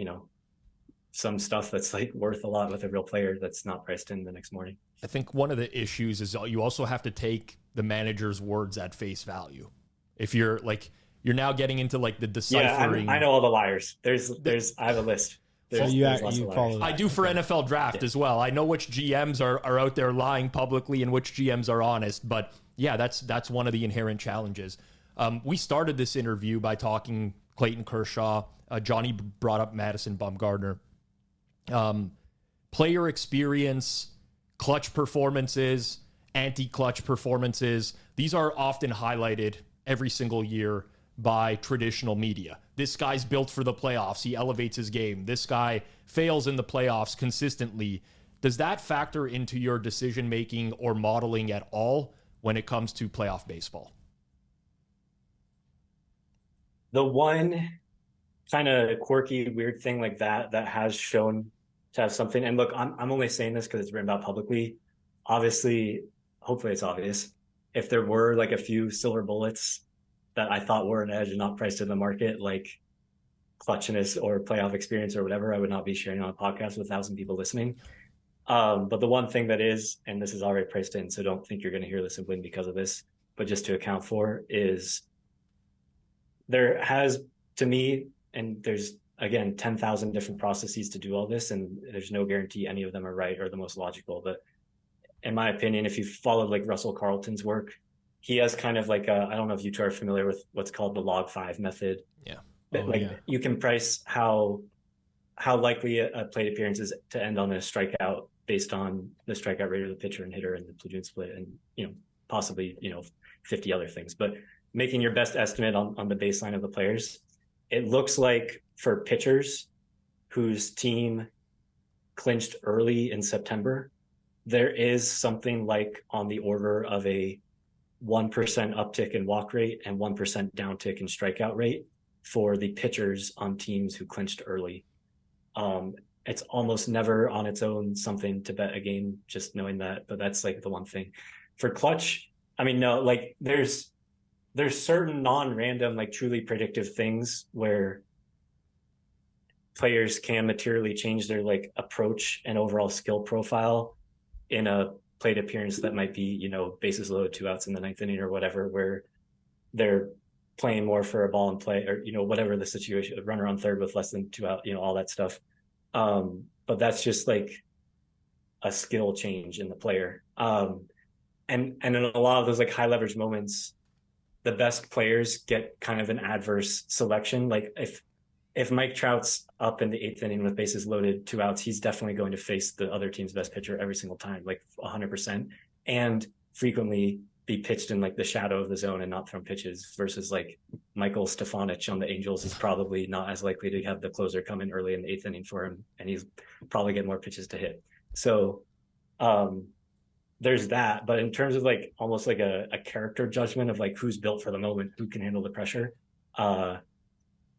some stuff that's like worth a lot with a real player that's not priced in the next morning. I think one of the issues is you also have to take the manager's words at face value. If you're now getting into like the deciphering. Yeah, I know all the liars. I have a list. I do for NFL draft as well. I know which GMs are out there lying publicly and which GMs are honest, but yeah, that's one of the inherent challenges. We started this interview by talking Clayton Kershaw. Johnny brought up Madison Bumgarner. Player experience, clutch performances, anti-clutch performances. These are often highlighted every single year by traditional media. This guy's built for the playoffs. He elevates his game. This guy fails in the playoffs consistently. Does that factor into your decision making or modeling at all when it comes to playoff baseball? The one kind of quirky, weird thing like that has shown to have something. And look, I'm only saying this because it's written about publicly. Obviously, hopefully it's obvious. If there were like a few silver bullets that I thought were an edge and not priced in the market, like clutchiness or playoff experience or whatever, I would not be sharing on a podcast with 1,000 people listening. But the one thing that is, and this is already priced in, so don't think you're going to hear this and win because of this, but just to account for, is there has, to me, and there's, again, 10,000 different processes to do all this, and there's no guarantee any of them are right or the most logical. But in my opinion, if you followed like Russell Carlton's work, he has kind of like I don't know if you two are familiar with what's called the log 5 method. Yeah. You can price how likely a plate appearance is to end on a strikeout based on the strikeout rate of the pitcher and hitter and the platoon split, and possibly 50 other things. But making your best estimate on the baseline of the players, it looks like for pitchers whose team clinched early in September, there is something like on the order of a 1% uptick in walk rate and 1% downtick in strikeout rate for the pitchers on teams who clinched early. It's almost never on its own something to bet a game, just knowing that, but that's like the one thing. For clutch, I mean, no, like there's certain non-random, like truly predictive things where players can materially change their like approach and overall skill profile in a plate appearance that might be, bases loaded, 2 outs in the 9th inning or whatever, where they're playing more for a ball in play or, whatever the situation, a runner on third with less than 2 out, all that stuff. But that's just like a skill change in the player. And in a lot of those like high leverage moments, the best players get kind of an adverse selection. Like if Mike Trout's up in the 8th inning with bases loaded, 2 outs, he's definitely going to face the other team's best pitcher every single time, like 100%, and frequently be pitched in like the shadow of the zone and not thrown pitches, versus like Michael Stefanich on the Angels is probably not as likely to have the closer come in early in the 8th inning for him, and he's probably get more pitches to hit. So there's that. But in terms of like almost like a character judgment of like who's built for the moment, who can handle the pressure,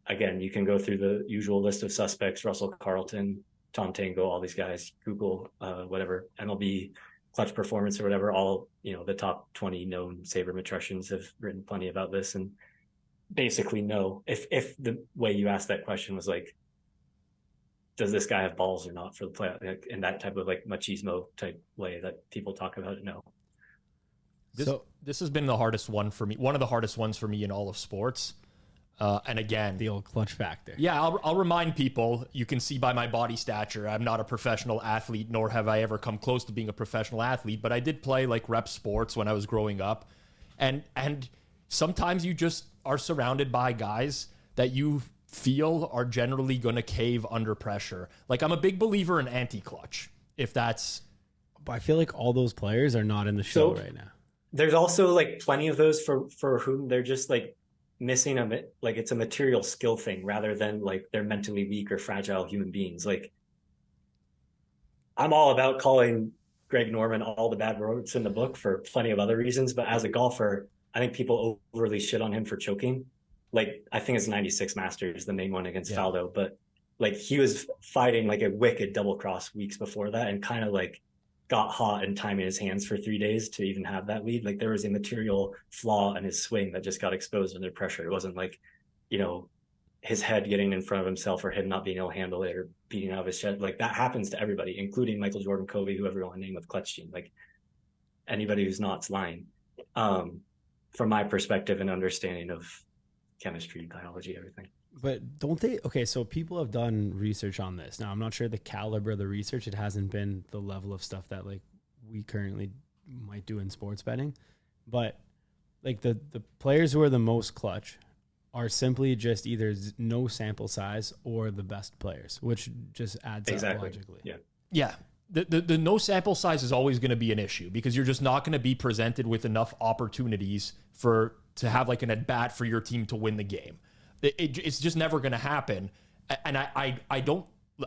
again, you can go through the usual list of suspects: Russell Carlton, Tom Tango, all these guys, Google, whatever, MLB clutch performance or whatever, all, the top 20 known sabermetricians have written plenty about this, and basically know if the way you asked that question was like, does this guy have balls or not for the play, like, in that type of like machismo type way that people talk about it? No. This has been the hardest one for me, one of the hardest ones for me in all of sports. And again, the old clutch factor. Yeah, I'll remind people, you can see by my body stature, I'm not a professional athlete, nor have I ever come close to being a professional athlete, but I did play like rep sports when I was growing up. And sometimes you just are surrounded by guys that you feel are generally going to cave under pressure. Like, I'm a big believer in anti-clutch, if that's... But I feel like all those players are not in the show right now. There's also like plenty of those for whom they're just like missing like it's a material skill thing rather than like they're mentally weak or fragile human beings. Like, I'm all about calling Greg Norman all the bad words in the book for plenty of other reasons, but as a golfer, I think people overly shit on him for choking. Like, I think it's 96 Masters, the main one against Faldo, but like he was fighting like a wicked double cross weeks before that and kind of like got hot and timing his hands for 3 days to even have that lead. Like, there was a material flaw in his swing that just got exposed under pressure. It wasn't like, his head getting in front of himself or him not being able to handle it or beating out of his chest. Like, that happens to everybody, including Michael Jordan, Kobe, whoever you want to name with clutch gene. Like, anybody who's not's lying. From my perspective and understanding of chemistry, biology, everything. But don't they? Okay, so people have done research on this. Now, I'm not sure the caliber of the research. It hasn't been the level of stuff that like we currently might do in sports betting. But like the players who are the most clutch are simply just either no sample size or the best players, which just adds up logically. Yeah. The no sample size is always going to be an issue because you're just not going to be presented with enough opportunities to have like an at bat for your team to win the game. It's just never going to happen. And I don't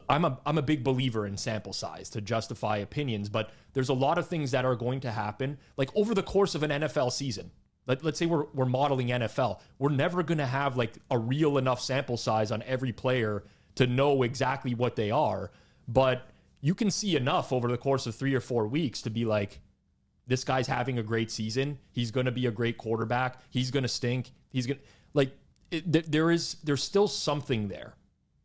I'm a big believer in sample size to justify opinions, but there's a lot of things that are going to happen, like over the course of an NFL season. Let's say we're modeling NFL. We're never going to have like a real enough sample size on every player to know exactly what they are, but you can see enough over the course of 3 or 4 weeks to be like, this guy's having a great season. He's going to be a great quarterback. He's going to stink. He's going to like, there's still something there.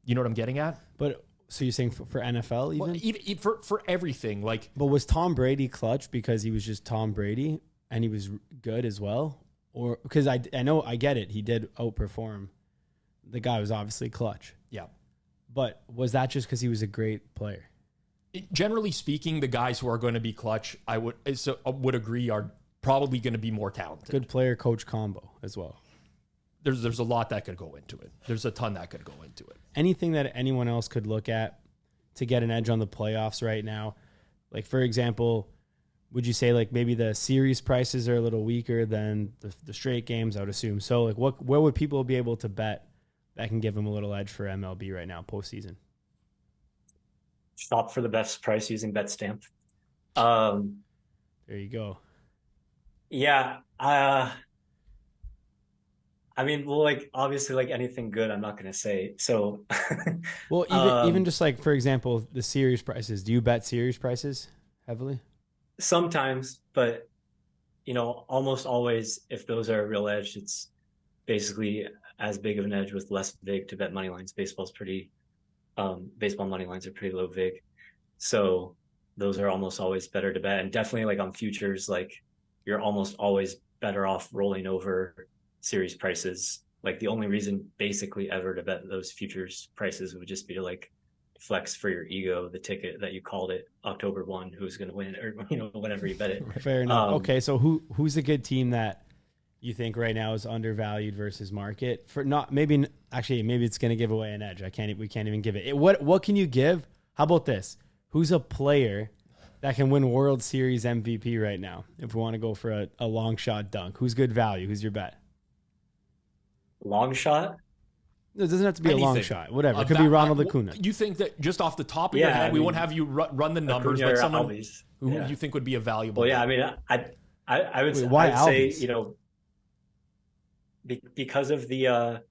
You know what I'm getting at? But so you're saying for NFL even? Well, even for everything. Like, but was Tom Brady clutch because he was just Tom Brady and he was good as well? Or because I know, I get it. He did outperform. The guy was obviously clutch. yeah. But was that just because he was a great player? Generally speaking, the guys who are going to be clutch, I would agree, are probably going to be more talented. Good player coach combo as well. There's a lot that could go into it. There's a ton that could go into it. Anything that anyone else could look at to get an edge on the playoffs right now? Like, for example, would you say like maybe the series prices are a little weaker than the straight games? I would assume so. Like, where would people be able to bet that can give them a little edge for MLB right now postseason? Shop for the best price using BetStamp. There you go. Yeah. I mean, well, like obviously, like anything good, I'm not going to say. So, well, even just like, for example, the series prices. Do you bet series prices heavily? Sometimes, but almost always, if those are a real edge, it's basically as big of an edge with less vig to bet money lines. Baseball money lines are pretty low vig, so those are almost always better to bet. And definitely, like on futures, like you're almost always better off rolling over series prices. Like the only reason basically ever to bet those futures prices would just be to like flex for your ego, the ticket that you called it October 1, who's going to win, or whatever you bet it. Fair enough. Okay, so who's a good team that you think right now is undervalued versus market? For not maybe it's going to give away an edge. We can't even give it. What can you give? How about this? Who's a player that can win World Series MVP right now? If we want to go for a long shot dunk, who's good value? Who's your bet? Long shot? It doesn't have to be a long shot. Whatever. It could be Ronald Acuna. You think that just off the top of your head, we won't have you run the numbers, but someone who you think would be a valuable. Well, yeah, I mean, I would say, because of the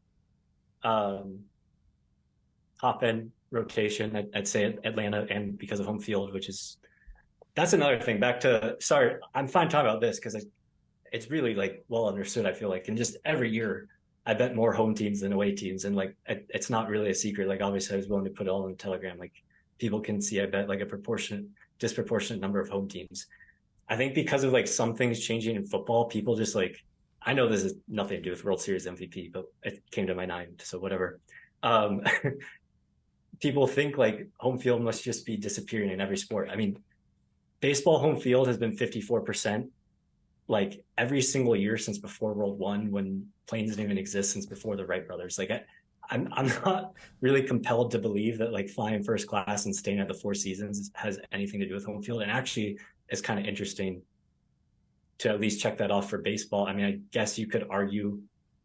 top end rotation, I'd say Atlanta, and because of home field, that's another thing. Sorry, I'm fine talking about this because it's really like well understood. I feel like, and just every year I bet more home teams than away teams, and like it's not really a secret. Like obviously, I was willing to put it all in the Telegram. Like people can see, I bet like a disproportionate number of home teams. I think because of like some things changing in football, people just like, I know this has nothing to do with World Series MVP, but it came to my mind, so whatever. People think like home field must just be disappearing in every sport. I mean, baseball home field has been 54%. Like every single year since before World War I, when planes didn't even exist, since before the Wright brothers. Like I'm not really compelled to believe that like flying first class and staying at the Four Seasons has anything to do with home field. And actually, it's kind of interesting to at least check that off for baseball. I mean, I guess you could argue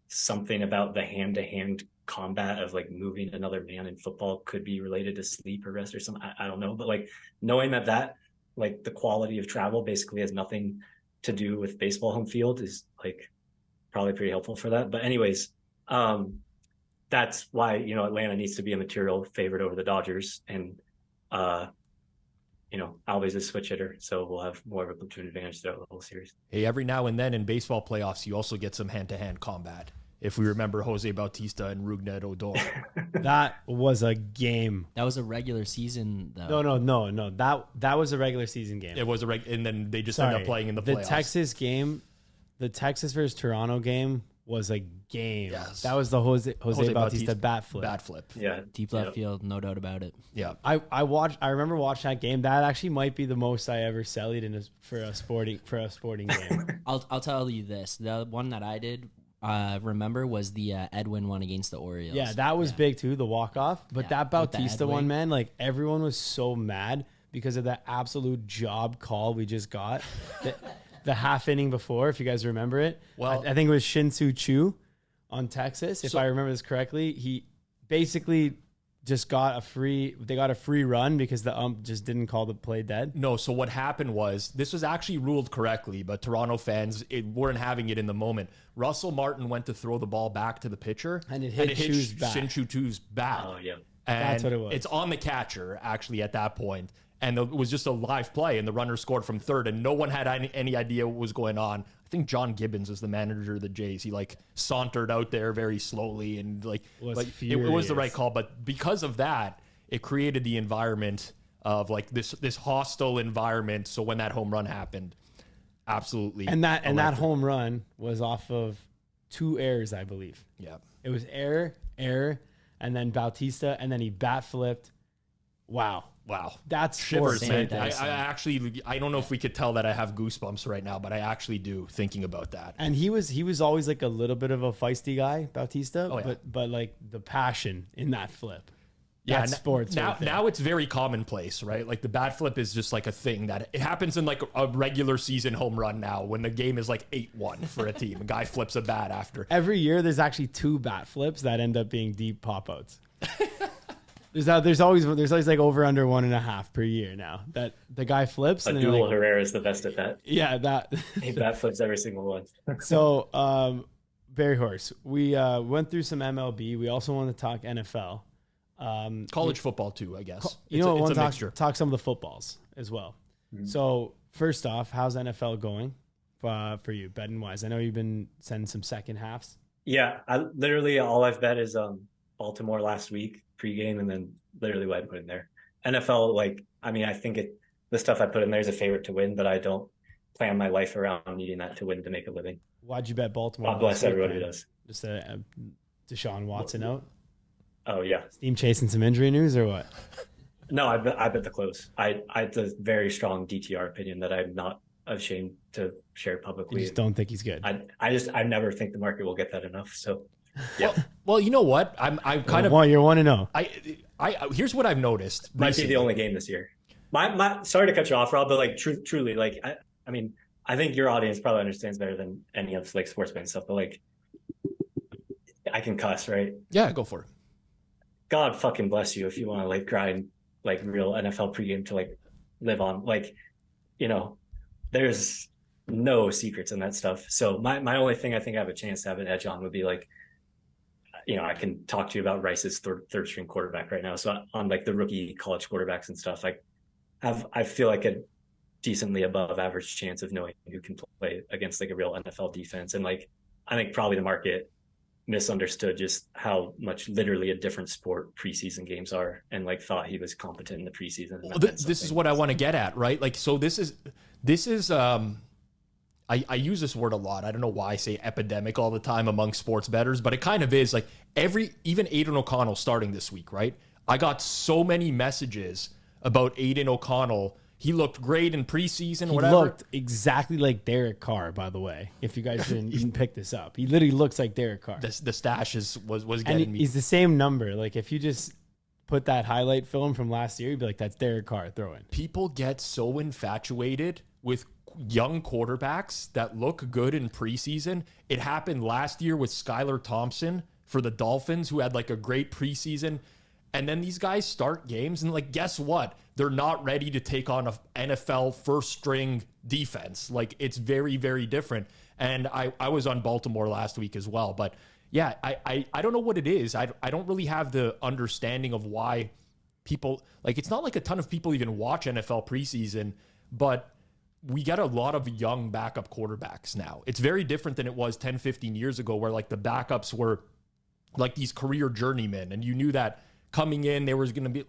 something about the hand-to-hand combat of like moving another man in football could be related to sleep or rest or something. I don't know, but like knowing that like the quality of travel basically has nothing to do with baseball home field is like probably pretty helpful for that. But anyways, that's why, Atlanta needs to be a material favorite over the Dodgers. And, Alves is a switch hitter, so we'll have more of a platoon advantage throughout the whole series. Hey, every now and then in baseball playoffs, you also get some hand-to-hand combat. If we remember Jose Bautista and Rougned Odor. That was a game. That was a regular season, though. No. That was a regular season game. It was and then they just ended up playing in the playoffs. The Texas versus Toronto game was a game. Yes. That was the Jose Bautista bat flip. Yeah. Deep left field, no doubt about it. Yeah. I remember watching that game. That actually might be the most I ever sellied for a sporting game. I'll tell you this. The one that I did remember was the Edwin one against the Orioles. Yeah, that was big too, the walk-off. But that Bautista one, man, like everyone was so mad because of that absolute job call we just got. The half inning before, if you guys remember it. Well, I think it was Shin-Soo Choo on Texas, if I remember this correctly. He basically just got a free run because the ump just didn't call the play dead? No, so what happened was, this was actually ruled correctly, but Toronto fans weren't having it in the moment. Russell Martin went to throw the ball back to the pitcher, and it hit Shin-Soo Choo's bat. Oh, yeah. And that's what it was. It's on the catcher, actually, at that point. And it was just a live play, and the runner scored from third, and no one had any idea what was going on. I think John Gibbons was the manager of the Jays. He like sauntered out there very slowly, and it was the right call. But because of that, it created the environment of like this hostile environment. So when that home run happened, absolutely, and that home run was off of 2 errors, I believe. Yeah, it was error, and then Bautista, and then he bat flipped. Wow. That's shivers, sports, man. I don't know if we could tell that I have goosebumps right now, but I actually do thinking about that. And he was always like a little bit of a feisty guy, Bautista, Oh, yeah. but like the passion in that flip. Yeah, that's sports. Now it's very commonplace, right? Like the bat flip is just like a thing that it happens in like a regular season home run now when the game is like 8-1 for a team. A guy flips a bat after. Every year there's actually 2 bat flips that end up being deep pop outs. There's always like over under 1.5 per year now that the guy flips. Abdul Herrera is the best at that. Yeah, that he bat flips every single one. So, Berryhorse, we went through some MLB. We also want to talk NFL, college football too, I guess. I want to talk some of the footballs as well. Mm-hmm. So, first off, how's NFL going for you, betting wise? I know you've been sending some second halves. Yeah, literally all I've bet is Baltimore last week pregame, and then literally what I put in there. NFL, I think the stuff I put in there is a favorite to win, but I don't plan my life around needing that to win to make a living. Why'd you bet Baltimore? God bless everybody who does. Just Deshaun Watson out? Oh, yeah. Team chasing some injury news or what? No, I bet the close. It's a very strong DTR opinion that I'm not ashamed to share publicly. You just don't think he's good. I never think the market will get that enough. So, yeah. Well, you know what? I'm kind of. Well, you're 1-0. I here's what I've noticed. Might be the only game this year. My sorry to cut you off, Rob, but truly, I think your audience probably understands better than any of sports betting stuff. But I can cuss, right? Yeah, go for it. God fucking bless you if you want to grind real NFL pregame to live on. There's no secrets in that stuff. So my only thing I think I have a chance to have an edge on would be I can talk to you about Rice's third string quarterback right now. So on the rookie college quarterbacks and stuff, I feel like a decently above average chance of knowing who can play against a real NFL defense. And I think probably the market misunderstood just how much literally a different sport preseason games are, and thought he was competent in the preseason. Well, this is what I want to get at, right? So this is I use this word a lot. I don't know why I say epidemic all the time among sports bettors, but it kind of is. Even Aidan O'Connell starting this week, right? I got so many messages about Aidan O'Connell. He looked great in preseason. He looked exactly like Derek Carr, by the way. If you guys didn't pick this up, he literally looks like Derek Carr. The stash was getting me. He's the same number. If you just put that highlight film from last year, you'd be like, that's Derek Carr throwing. People get so infatuated with young quarterbacks that look good in preseason. It happened last year with Skylar Thompson for the Dolphins, who had a great preseason. And then these guys start games and guess what? They're not ready to take on an NFL first string defense. It's very, very different. And I was on Baltimore last week as well. But yeah, I don't know what it is. I don't really have the understanding of why people it's not a ton of people even watch NFL preseason, but we get a lot of young backup quarterbacks now. It's very different than it was 10, 15 years ago, where the backups were these career journeymen, and you knew that coming in, they were going to be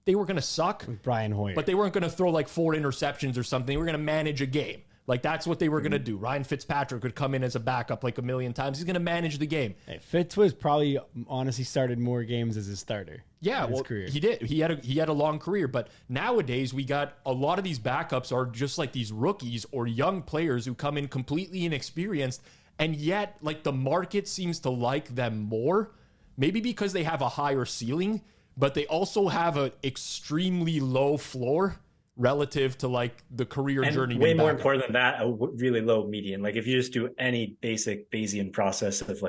they were going to suck. With Brian Hoyer. But they weren't going to throw 4 interceptions or something. They were going to manage a game. That's what they were going to do. Ryan Fitzpatrick would come in as a backup a million times. He's going to manage the game. Hey, Fitz was probably honestly started more games as a starter. Yeah, well, career. He did. He had a long career, but nowadays we got a lot of these backups are just these rookies or young players who come in completely inexperienced, and yet the market seems to like them more. Maybe because they have a higher ceiling, but they also have an extremely low floor relative to the career journey. Way more important than that, a really low median. If you just do any basic Bayesian process of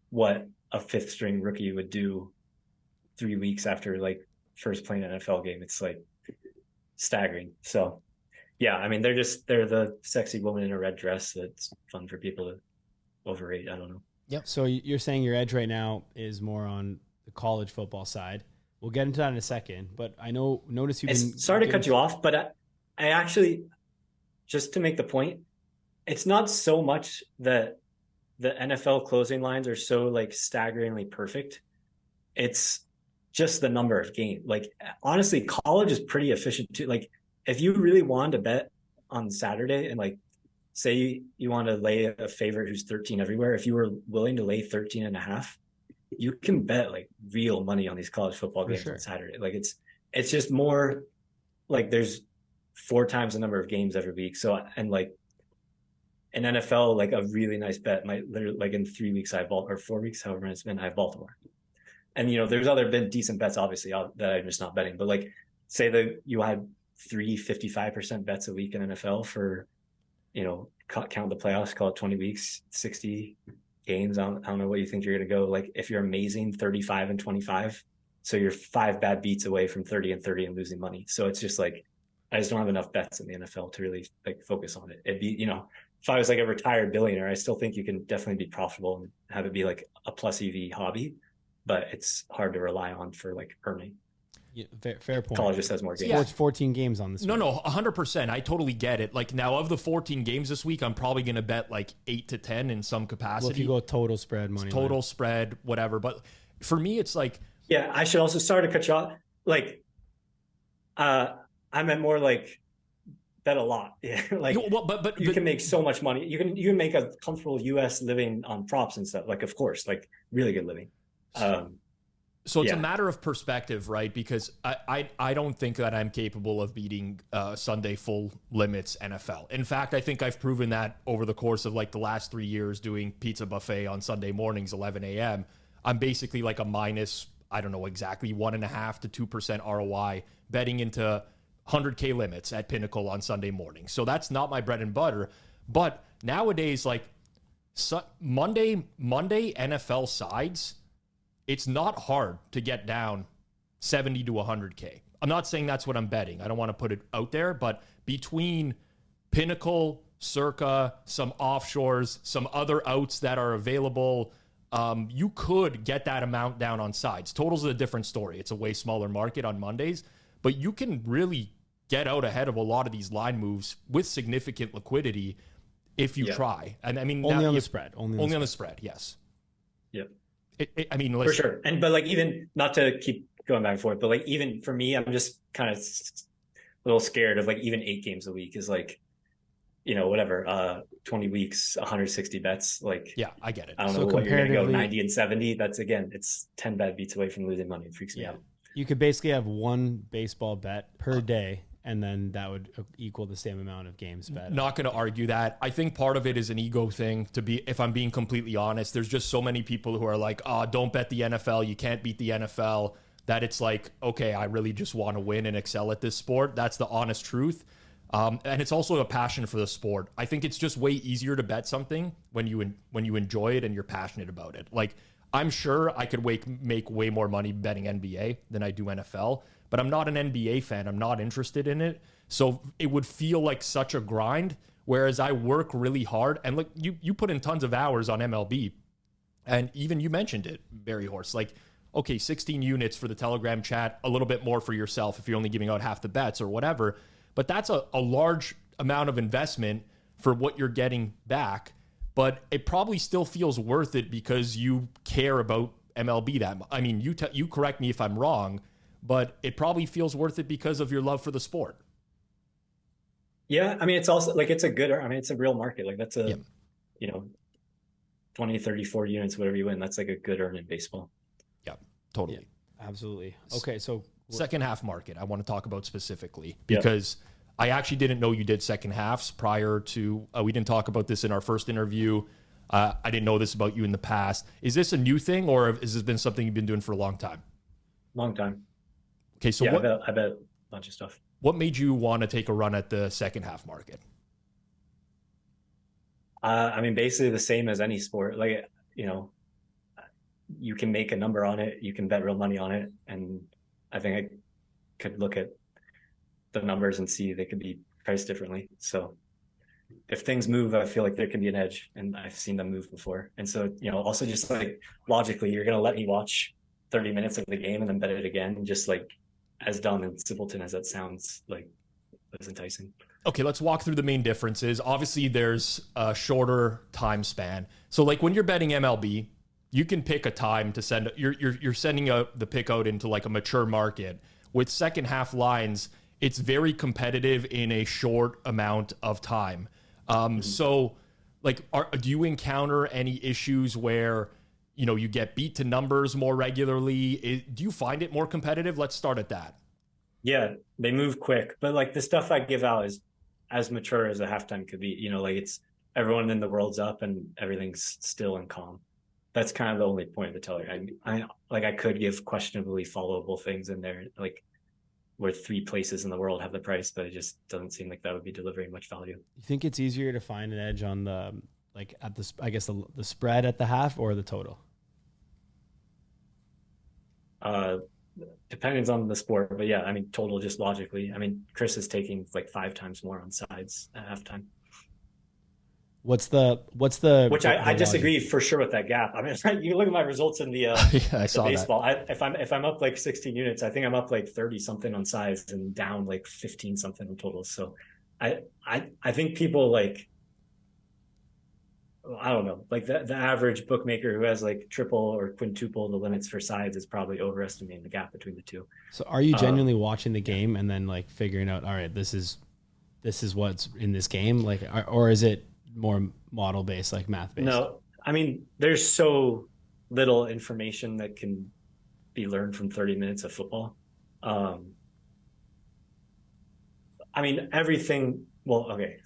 what a fifth string rookie would do 3 weeks after like first playing an NFL game. It's like staggering. So yeah, I mean, they're the sexy woman in a red dress that's fun for people to overrate. I don't know. Yep. So you're saying your edge right now is more on the college football side. We'll get into that in a second, but notice you've been... Sorry to cut you off, but I actually, just to make the point, it's not so much that the NFL closing lines are so like staggeringly perfect. It's just the number of games. Like, honestly, college is pretty efficient too. Like, if you really wanted to bet on Saturday and like, say you want to lay a favorite who's 13 everywhere, if you were willing to lay 13.5, you can bet like real money on these college football games on Saturday. Like, it's just more like there's 4 times the number of games every week. So, and like an NFL, like a really nice bet might literally, like in 3 weeks, or 4 weeks, however many it's been, I have Baltimore. And, you know, there's been decent bets, obviously, that I'm just not betting. But like, say that you had 55% bets a week in NFL for, you know, count the playoffs, call it 20 weeks, 60 games. I don't know what you think you're going to go. Like, if you're amazing, 35 and 25. So you're 5 bad beats away from 30 and 30 and losing money. So it's just like, I just don't have enough bets in the NFL to really like focus on it. It'd be, you know, if I was like a retired billionaire, I still think you can definitely be profitable and have it be like a plus EV hobby, but it's hard to rely on for like earning. Yeah, fair point. College just has more games. Yeah. It's 14 games on this. No, 100%. I totally get it. Like, now of the 14 games this week, I'm probably going to bet like 8 to 10 in some capacity. Well, if you go total spread money, total spread, whatever. But for me, it's like, yeah, I should also, sorry to cut you off. Like, I meant more like bet a lot. Yeah, like, but you can make so much money. You can make a comfortable US living on props and stuff. Like, of course, like really good living. So it's a matter of perspective, right? Because I don't think that I'm capable of beating Sunday full limits NFL. In fact, I think I've proven that over the course of like the last 3 years doing pizza buffet on Sunday mornings, 11 a.m. I'm basically like a minus, I don't know exactly, 1.5 to 2% ROI betting into 100K limits at Pinnacle on Sunday morning. So that's not my bread and butter. But nowadays, like Monday NFL sides, it's not hard to get down 70 to 100K. I'm not saying that's what I'm betting. I don't want to put it out there, but between Pinnacle, Circa, some offshores, some other outs that are available, you could get that amount down on sides. Totals is a different story. It's a way smaller market on Mondays, but you can really get out ahead of a lot of these line moves with significant liquidity if you try. And I mean, only on the spread. Only on the spread, yes. Yep. I mean, for sure. But like, even not to keep going back and forth, but like, even for me, I'm just kind of a little scared of like even 8 games a week is like, you know, whatever, 20 weeks, 160 bets. Like, yeah, I get it. I don't know what you're going to go 90 and 70. That's, again, it's 10 bad beats away from losing money. It freaks me out. You could basically have one baseball bet per day, and then that would equal the same amount of games bet. Not going to argue that. I think part of it is an ego thing, if I'm being completely honest. There's just so many people who are like, oh, don't bet the NFL. You can't beat the NFL. That it's like, okay, I really just want to win and excel at this sport. That's the honest truth. And it's also a passion for the sport. I think it's just way easier to bet something when you enjoy it and you're passionate about it. Like, I'm sure I could make way more money betting NBA than I do NFL, but I'm not an NBA fan. I'm not interested in it. So it would feel like such a grind, whereas I work really hard. And like, you put in tons of hours on MLB, and even you mentioned it, Berryhorse. Like, okay, 16 units for the Telegram chat, a little bit more for yourself if you're only giving out half the bets or whatever. But that's a large amount of investment for what you're getting back. But it probably still feels worth it because you care about MLB that much. I mean, you correct me if I'm wrong, but it probably feels worth it because of your love for the sport. Yeah, I mean, it's also like, it's a real market. Like, that's you know, 20, 30, 40 units, whatever you win. That's like a good earn in baseball. Yeah, totally. Yeah, absolutely. Okay, so second half market, I want to talk about specifically because I actually didn't know you did second halves prior to, we didn't talk about this in our first interview. I didn't know this about you in the past. Is this a new thing, or has this been something you've been doing for a long time? Long time. Okay, so I bet a bunch of stuff. What made you want to take a run at the second half market? I mean, basically the same as any sport. Like, you know, you can make a number on it. You can bet real money on it. And I think I could look at the numbers and see they could be priced differently. So if things move, I feel like there can be an edge, and I've seen them move before. And so, also just like logically, you're going to let me watch 30 minutes of the game and then bet it again. And just like, as dumb and simpleton as that sounds, like, that's enticing. Okay, let's walk through the main differences. Obviously, there's a shorter time span. So like when you're betting MLB, you can pick a time to send. You're sending the pick out into like a mature market. With second half lines, it's very competitive in a short amount of time. So like, do you encounter any issues where, you get beat to numbers more regularly? Do you find it more competitive? Let's start at that. Yeah, they move quick, but like the stuff I give out is as mature as a halftime could be. Like it's everyone in the world's up and everything's still and calm. That's kind of the only point of the teller. I could give questionably followable things in there, like where 3 places in the world have the price, but it just doesn't seem like that would be delivering much value. You think it's easier to find an edge on the the spread at the half or the total? Depends on the sport, but yeah, total just logically. Chris is taking like 5 times more on sides at halftime. What's the which I disagree for sure with that gap. You look at my results in the I saw the baseball. That. If I'm up like 16 units, I think I'm up like 30 something on sides and down like 15 something on totals. So I think people like, I don't know, like the average bookmaker who has like triple or quintuple the limits for sides is probably overestimating the gap between the two. So are you genuinely watching the game and then like figuring out, all right, this is what's in this game, like, or is it more model based, like math based? No, there's so little information that can be learned from 30 minutes of football. Everything. Well, okay.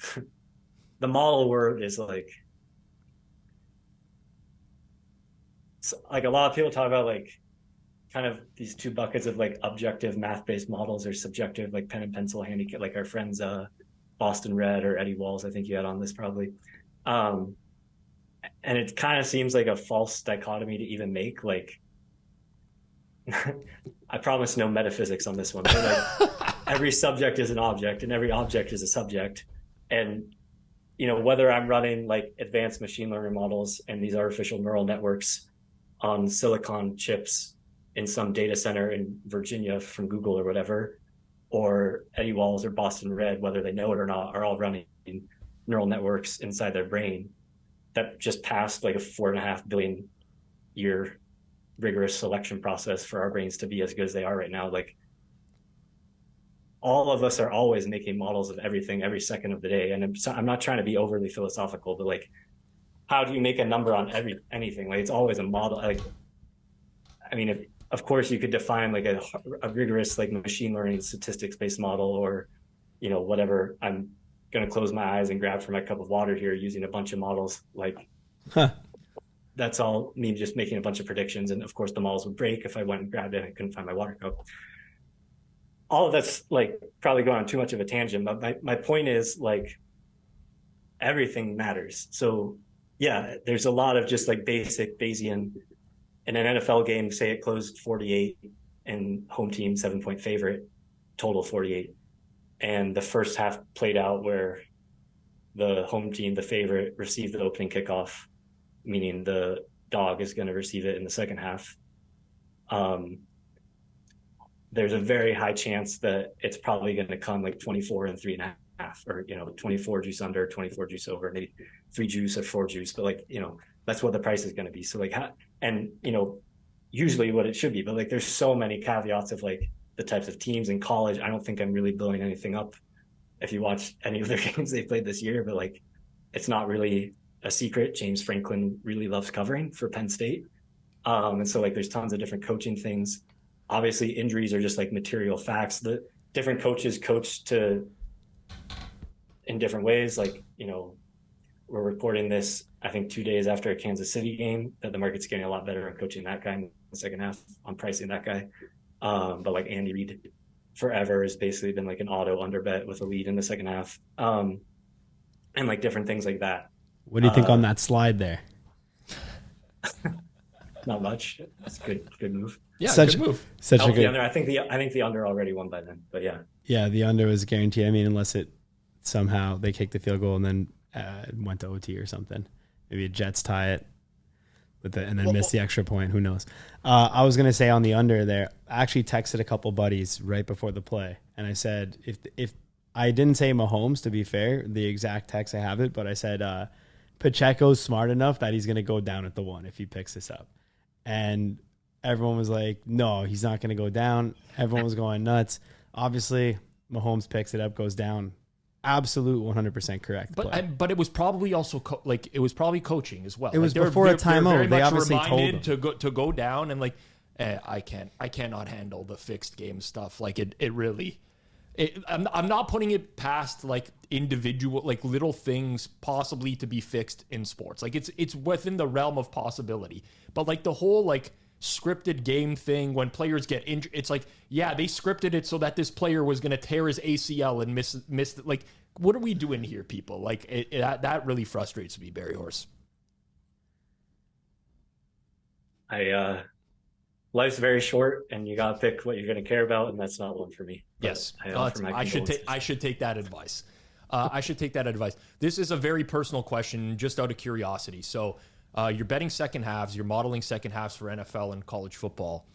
The model word is like a lot of people talk about like kind of these 2 buckets of like objective math-based models or subjective, like pen and pencil handicap, like our friends Boston Red or Eddie Walls, I think you had on this probably. And it kind of seems like a false dichotomy to even make. Like, I promise no metaphysics on this one, but like every subject is an object and every object is a subject. And, whether I'm running like advanced machine learning models and these artificial neural networks on silicon chips in some data center in Virginia from Google or whatever, or Eddie Walls or Boston Red, whether they know it or not, are all running neural networks inside their brain that just passed like a 4.5 billion year rigorous selection process for our brains to be as good as they are right now. Like, all of us are always making models of everything every second of the day. And I'm not trying to be overly philosophical, but like, how do you make a number on anything? Like, it's always a model. Like, of course you could define like a rigorous like machine learning statistics based model, or whatever. I'm going to close my eyes and grab for my cup of water here using a bunch of models. Like, that's all me just making a bunch of predictions, and of course the models would break if I went and grabbed it and I couldn't find my water cup. All of that's like probably going on too much of a tangent, but my point is like everything matters. So yeah, there's a lot of just like basic Bayesian. In an NFL game, say it closed 48 and home team 7-point favorite, total 48. And the first half played out where the home team, the favorite, received the opening kickoff, meaning the dog is going to receive it in the second half. There's a very high chance that it's probably going to come like 24 and 3.5, or 24 juice under, 24 juice over, maybe 3 juice or 4 juice, but like that's what the price is going to be. So like, and usually what it should be, but like there's so many caveats of like the types of teams in college. I don't think I'm really blowing anything up if you watch any of their games they played this year, but like it's not really a secret. James Franklin really loves covering for Penn State. And so like there's tons of different coaching things. Obviously injuries are just like material facts. The different coaches coach in different ways. Like, we're recording this, I think 2 days after a Kansas City game, that the market's getting a lot better at coaching that guy in the second half, on pricing that guy. But like Andy Reid forever has basically been like an auto under bet with a lead in the second half. And like different things like that. What do you think on that slide there? Not much. That's good move. Yeah, Such- good move. Such a Help the good. under. I think the under already won by then. But yeah. Yeah, the under was guaranteed. I mean, unless it somehow they kicked the field goal and then went to OT or something. Maybe Jets tie it and then miss the extra point. Who knows? I was gonna say on the under there. I actually texted a couple buddies right before the play, and I said if I didn't say Mahomes, to be fair, the exact text I have it, but I said Pacheco's smart enough that he's gonna go down at the 1 if he picks this up, and everyone was like, no, he's not gonna go down. Everyone was going nuts. Obviously, Mahomes picks it up, goes down. Absolute 100% correct. But it was probably also it was probably coaching as well. It was before a timeout. They obviously told him to go down and I cannot handle the fixed game stuff. Like it really. I'm not putting it past like individual little things possibly to be fixed in sports. Like it's within the realm of possibility. But like the whole scripted game thing when players get injured, it's like, yeah, they scripted it so that this player was going to tear his ACL and miss like, what are we doing here, people? Like that really frustrates me, Berryhorse. Life's very short and you got to pick what you're going to care about. And that's not one for me. Yes. I should take that advice. I should take that advice. This is a very personal question, just out of curiosity. So, you're betting second halves, you're modeling second halves for NFL and college football.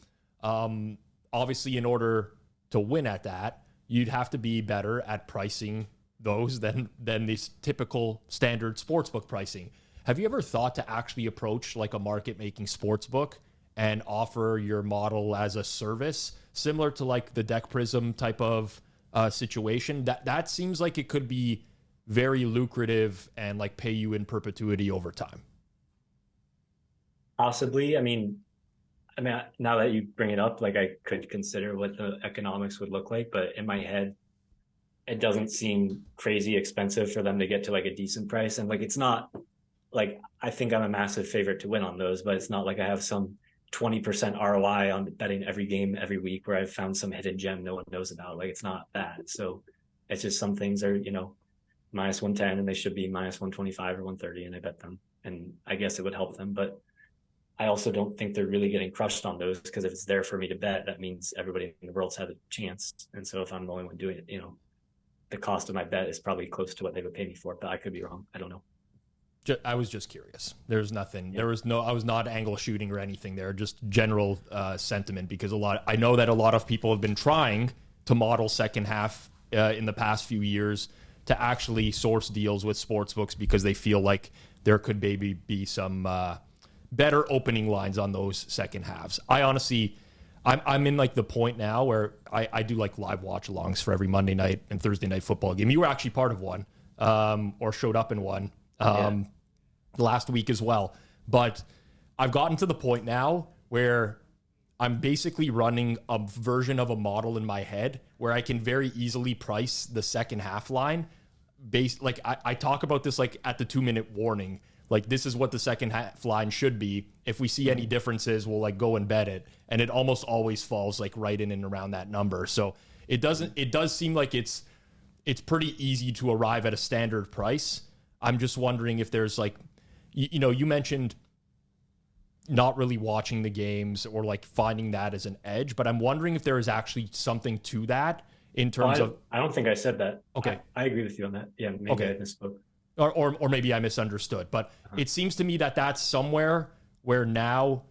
Obviously, in order to win at that, you'd have to be better at pricing those than this typical standard sportsbook pricing. Have you ever thought to actually approach like a market-making sportsbook and offer your model as a service, similar to like the Deck Prism type of situation? That seems like it could be very lucrative and like pay you in perpetuity over time. Possibly. I mean, now that you bring it up, like I could consider what the economics would look like, but in my head, it doesn't seem crazy expensive for them to get to like a decent price. And like, it's not like, I think I'm a massive favorite to win on those, but it's not like I have some 20% ROI on betting every game every week where I've found some hidden gem no one knows about. Like, it's not that. So it's just some things are, minus 110 and they should be minus 125 or 130 and I bet them. And I guess it would help them, but I also don't think they're really getting crushed on those because if it's there for me to bet, that means everybody in the world's had a chance. And so if I'm the only one doing it, the cost of my bet is probably close to what they would pay me for it, but I could be wrong. I don't know. I was just curious. There's nothing. Yeah. I was not angle shooting or anything there. Just general sentiment because I know that a lot of people have been trying to model second half in the past few years to actually source deals with sportsbooks because they feel like there could maybe be some better opening lines on those second halves. I honestly, I'm in like the point now where I do like live watch alongs for every Monday night and Thursday night football game. You were actually part of one or showed up in one last week as well. But I've gotten to the point now where I'm basically running a version of a model in my head where I can very easily price the second half line based, like I talk about this like at the 2-minute warning. Like, this is what the second half line should be. If we see any differences, we'll like go and bet it. And it almost always falls like right in and around that number. So it does seem like it's pretty easy to arrive at a standard price. I'm just wondering if there's like, you mentioned not really watching the games or like finding that as an edge, but I'm wondering if there is actually something to that in terms of. I don't think I said that. Okay. I agree with you on that. Yeah. Maybe I misspoke. Or maybe I misunderstood, but it seems to me that that's somewhere where now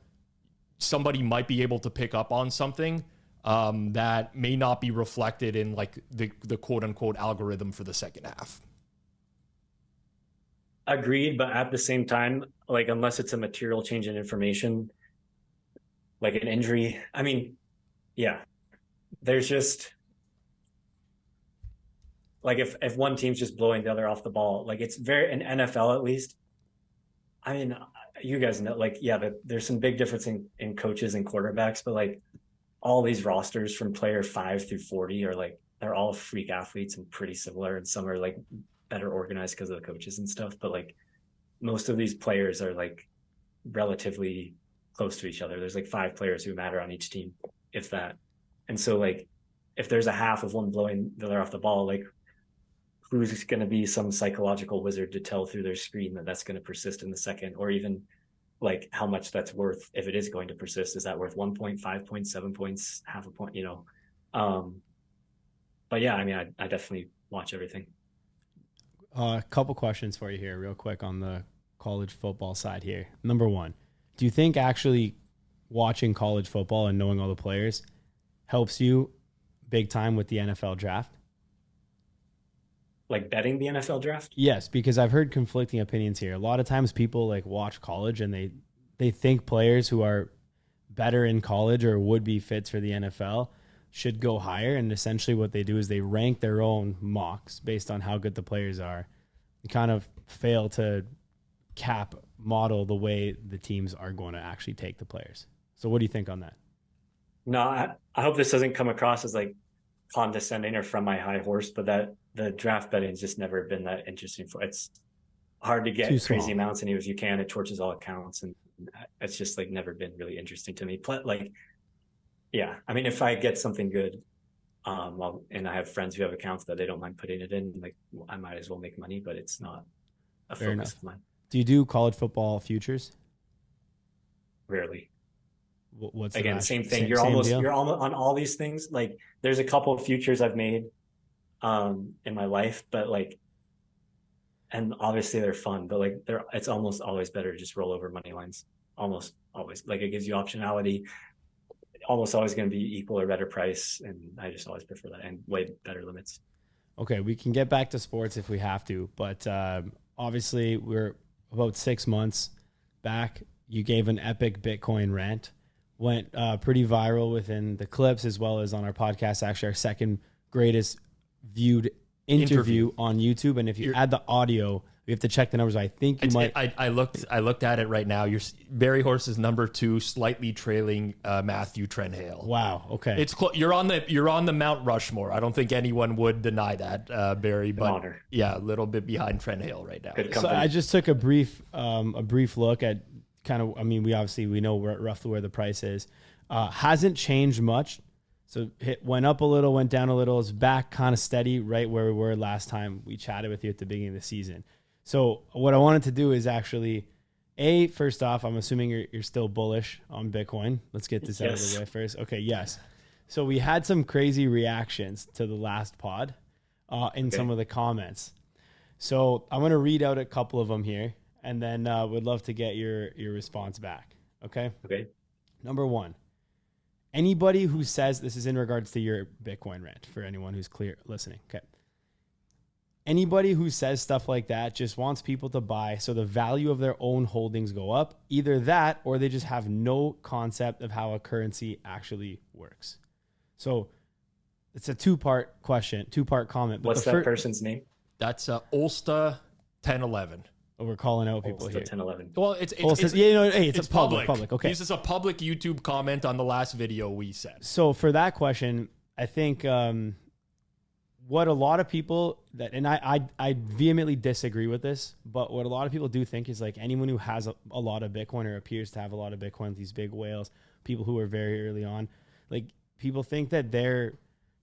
somebody might be able to pick up on something that may not be reflected in like the quote unquote algorithm for the second half. Agreed, but at the same time, like unless it's a material change in information, like an injury, I mean, yeah, there's just like if one team's just blowing the other off the ball, like it's very in NFL at least. I mean, you guys know, like, yeah, there's some big difference in coaches and quarterbacks, but like all these rosters from player 5 through 40 are like, they're all freak athletes and pretty similar. And some are like better organized because of the coaches and stuff. But like most of these players are like relatively close to each other. There's like 5 players who matter on each team, if that. And so like, if there's a half of one blowing the other off the ball, like who's going to be some psychological wizard to tell through their screen that that's going to persist in the second, or even like how much that's worth if it is going to persist. Is that worth 1 point, 5 points, 7 points, half a point, but yeah, I mean, I definitely watch everything. A couple questions for you here real quick on the college football side here. Number one, do you think actually watching college football and knowing all the players helps you big time with the NFL draft? Like betting the NFL draft? Yes, because I've heard conflicting opinions here. A lot of times people like watch college and they think players who are better in college or would be fits for the NFL should go higher. And essentially what they do is they rank their own mocks based on how good the players are. They kind of fail to model the way the teams are going to actually take the players. So what do you think on that? No, I hope this doesn't come across as like condescending or from my high horse, but that the draft betting has just never been that interesting for it's hard to get crazy amounts, and even if you can, it torches all accounts, and it's just like never been really interesting to me. Like, yeah, I mean, if I get something good, and I have friends who have accounts that they don't mind putting it in, like I might as well make money, but it's not a focus of mine. Do you do college football futures? Rarely. What's again, same thing. You're almost on all these things. Like there's a couple of futures I've made in my life, but like, and obviously they're fun, but like it's almost always better to just roll over money lines. Almost always, like it gives you optionality. Almost always going to be equal or better price, and I just always prefer that, and way better limits. Okay, we can get back to sports if we have to, but obviously we're about 6 months back. You gave an epic Bitcoin rant. Went pretty viral within the clips as well as on our podcast. Actually, our second greatest viewed interview on YouTube. And if you add the audio, we have to check the numbers. I think you might. I looked at it right now. Your Berryhorse is number 2, slightly trailing Matthew Trenhale. Wow. Okay. It's you're on the Mount Rushmore. I don't think anyone would deny that, Barry. But yeah, a little bit behind Trenhale right now. So I just took a brief look at. Kind of, I mean, we know roughly where the price is. Hasn't changed much. So went up a little, went down a little. It's back kind of steady right where we were last time we chatted with you at the beginning of the season. So what I wanted to do is actually, first off, I'm assuming you're still bullish on Bitcoin. Let's get this out of the way first. Okay, yes. So we had some crazy reactions to the last pod in some of the comments. So I'm going to read out a couple of them here. And then would love to get your response back. Okay? Okay. Number 1, anybody who says, this is in regards to your Bitcoin rant for anyone who's clear listening. Okay. Anybody who says stuff like that just wants people to buy so the value of their own holdings go up. Either that or they just have no concept of how a currency actually works. So it's a two-part question, two-part comment. But what's that person's name? That's Ulsta 1011. Oh, we're calling out people here. 1011. Well, it's a public. Okay. This is a public YouTube comment on the last video we said. So for that question, I think what a lot of people and I vehemently disagree with this, but what a lot of people do think is like anyone who has a lot of Bitcoin or appears to have a lot of Bitcoin, these big whales, people who are very early on, like people think that they're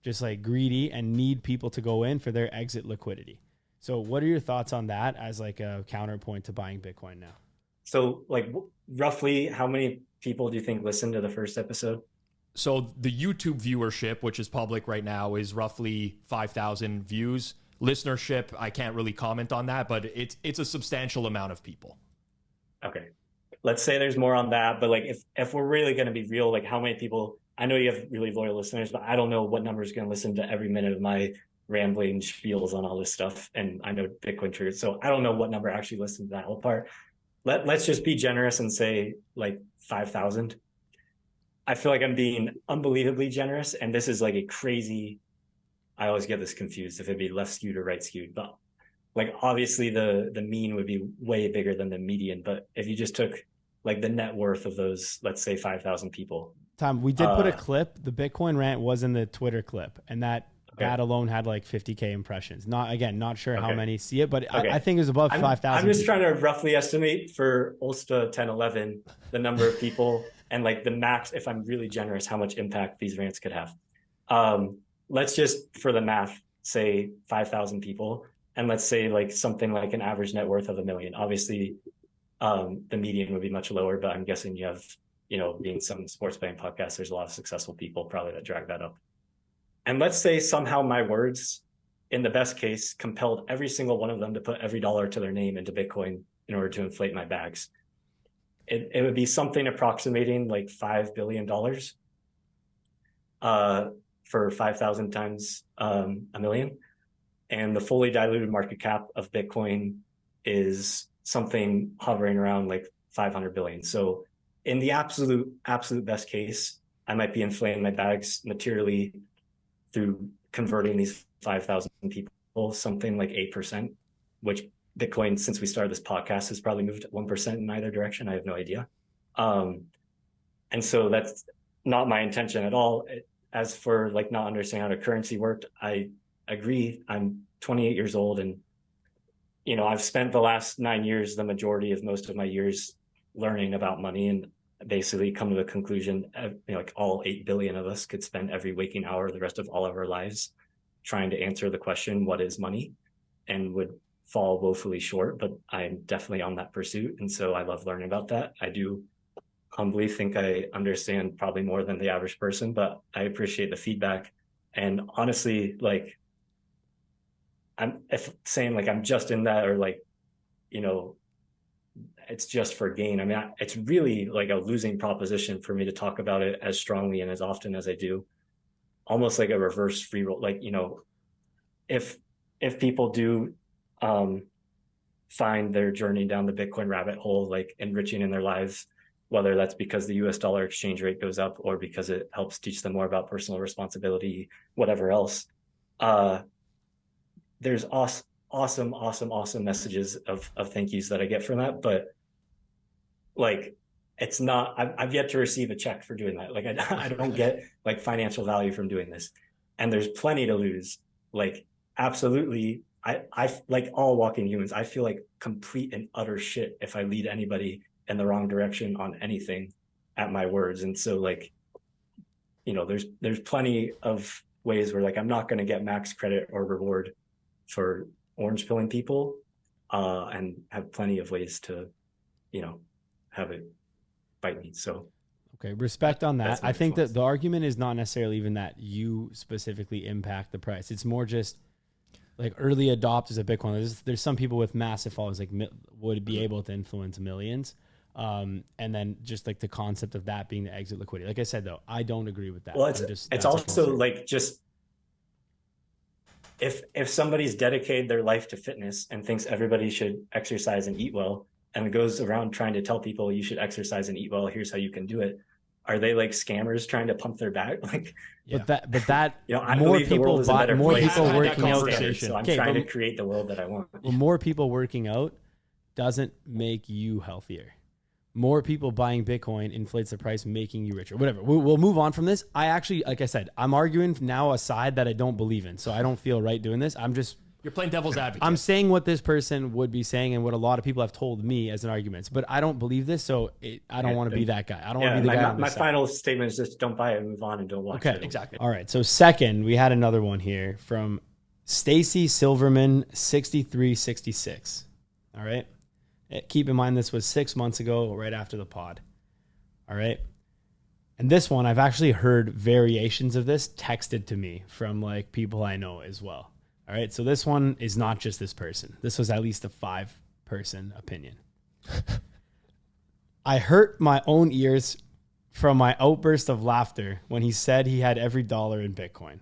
just like greedy and need people to go in for their exit liquidity. So what are your thoughts on that as like a counterpoint to buying Bitcoin now? So like roughly how many people do you think listened to the first episode? So the YouTube viewership, which is public right now, is roughly 5,000 views. Listenership, I can't really comment on that, but it's a substantial amount of people. Okay. Let's say there's more on that, but like if we're really going to be real, like how many people, I know you have really loyal listeners, but I don't know what number is going to listen to every minute of my rambling spiels on all this stuff, and I know Bitcoin triggers, so I don't know what number actually listened to that whole part. Let's just be generous and say like 5,000. I feel like I'm being unbelievably generous, and this is like a crazy, I always get this confused if it'd be left skewed or right skewed, but like obviously the mean would be way bigger than the median, but if you just took like the net worth of those, let's say 5,000 people. Tom, we did put a clip. The Bitcoin rant was in the Twitter clip, and that alone had like 50K impressions. Not sure how many see it, but I think it was above 5,000. I'm just trying to roughly estimate for Ulsta 1011 the number of people and like the max, if I'm really generous, how much impact these rants could have. Let's just, for the math, say 5,000 people, and let's say like something like an average net worth of $1 million. Obviously, the median would be much lower, but I'm guessing you have, being some sports betting podcasts, there's a lot of successful people probably that drag that up. And let's say somehow my words, in the best case, compelled every single one of them to put every dollar to their name into Bitcoin in order to inflate my bags. It would be something approximating like $5 billion for 5,000 times a million. And the fully diluted market cap of Bitcoin is something hovering around like 500 billion. So in the absolute best case, I might be inflating my bags materially through converting these 5,000 people, something like 8%, which Bitcoin, since we started this podcast, has probably moved 1% in either direction. I have no idea. And so that's not my intention at all. As for like not understanding how the currency worked, I agree. I'm 28 years old, and I've spent the last 9 years, the majority of most of my years, learning about money, and basically come to the conclusion, like all 8 billion of us could spend every waking hour the rest of all of our lives trying to answer the question, what is money, and would fall woefully short. But I'm definitely on that pursuit, and so I love learning about that. I do humbly think I understand probably more than the average person, but I appreciate the feedback. And honestly, like, if saying like I'm just in that, or like, it's just for gain. I mean, it's really like a losing proposition for me to talk about it as strongly and as often as I do. Almost like a reverse free roll. Like, if people do find their journey down the Bitcoin rabbit hole, like enriching in their lives, whether that's because the US dollar exchange rate goes up or because it helps teach them more about personal responsibility, whatever else, there's awesome messages of thank yous that I get from that. But like, it's not, I've yet to receive a check for doing that. Like, I don't get like financial value from doing this, and there's plenty to lose. Like, absolutely. I like all walking humans, I feel like complete and utter shit if I lead anybody in the wrong direction on anything at my words. And so like, there's plenty of ways where like I'm not going to get max credit or reward for orange pilling people, and have plenty of ways to, have it bite me. So okay, respect on that. I think response. that the argument is not necessarily even that you specifically impact the price. It's more just like early adopters of Bitcoin. There's some people with massive followers like would be able to influence millions. And then just like the concept of that being the exit liquidity. Like I said, though, I don't agree with that. Well, it's also like, just if somebody's dedicated their life to fitness and thinks everybody should exercise and eat well, and goes around trying to tell people you should exercise and eat well, here's how you can do it, are they like scammers trying to pump their back? Like, yeah. But that I more believe the world people is a better more place. people I have working that out. conversation. So I'm trying to create the world that I want. Well, more people working out doesn't make you healthier. More people buying Bitcoin inflates the price, making you richer. Whatever. We'll move on from this. I actually, like I said, I'm arguing now a side that I don't believe in, so I don't feel right doing this. You're playing devil's advocate. I'm saying what this person would be saying and what a lot of people have told me as an argument. But I don't believe this, so I don't want to be that guy. I don't want to be the guy. My final statement is just don't buy it, move on, and don't watch it. Okay, exactly. All right. So second, we had another one here from Stacy Silverman 6366. All right. Keep in mind this was 6 months ago, right after the pod. All right. And this one, I've actually heard variations of this texted to me from like people I know as well. All right. So this one is not just this person. This was at least a 5-person opinion. I hurt my own ears from my outburst of laughter when he said he had every dollar in Bitcoin.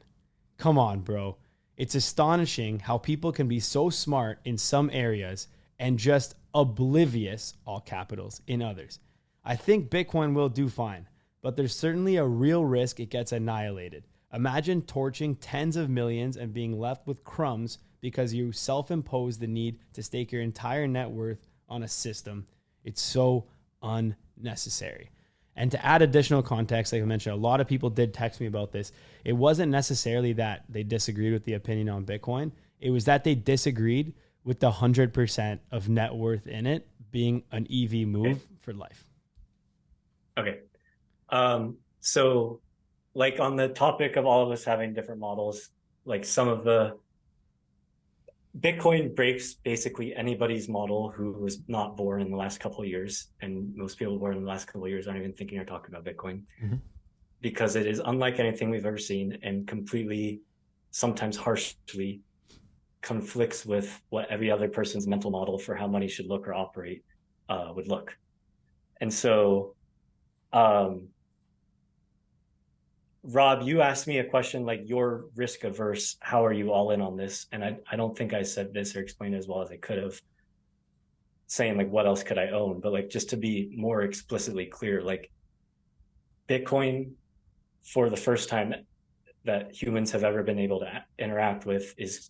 Come on, bro. It's astonishing how people can be so smart in some areas and just oblivious, all capitals, in others. I think Bitcoin will do fine, but there's certainly a real risk it gets annihilated. Imagine torching tens of millions and being left with crumbs because you self-impose the need to stake your entire net worth on a system. It's so unnecessary. And to add additional context, like I mentioned, a lot of people did text me about this. It wasn't necessarily that they disagreed with the opinion on Bitcoin. It was that they disagreed with the 100% of net worth in it being an EV move for life. Okay. So like on the topic of all of us having different models, like some of the Bitcoin breaks basically anybody's model who was not born in the last couple of years, and most people born in the last couple of years aren't even thinking or talking about Bitcoin, because it is unlike anything we've ever seen and completely, sometimes harshly, conflicts with what every other person's mental model for how money should look or operate would look. And so, Rob, you asked me a question like, you're risk averse. How are you all in on this? And I don't think I said this or explained it as well as I could have, saying like, what else could I own? But like, just to be more explicitly clear, like Bitcoin, for the first time that humans have ever been able to interact with, is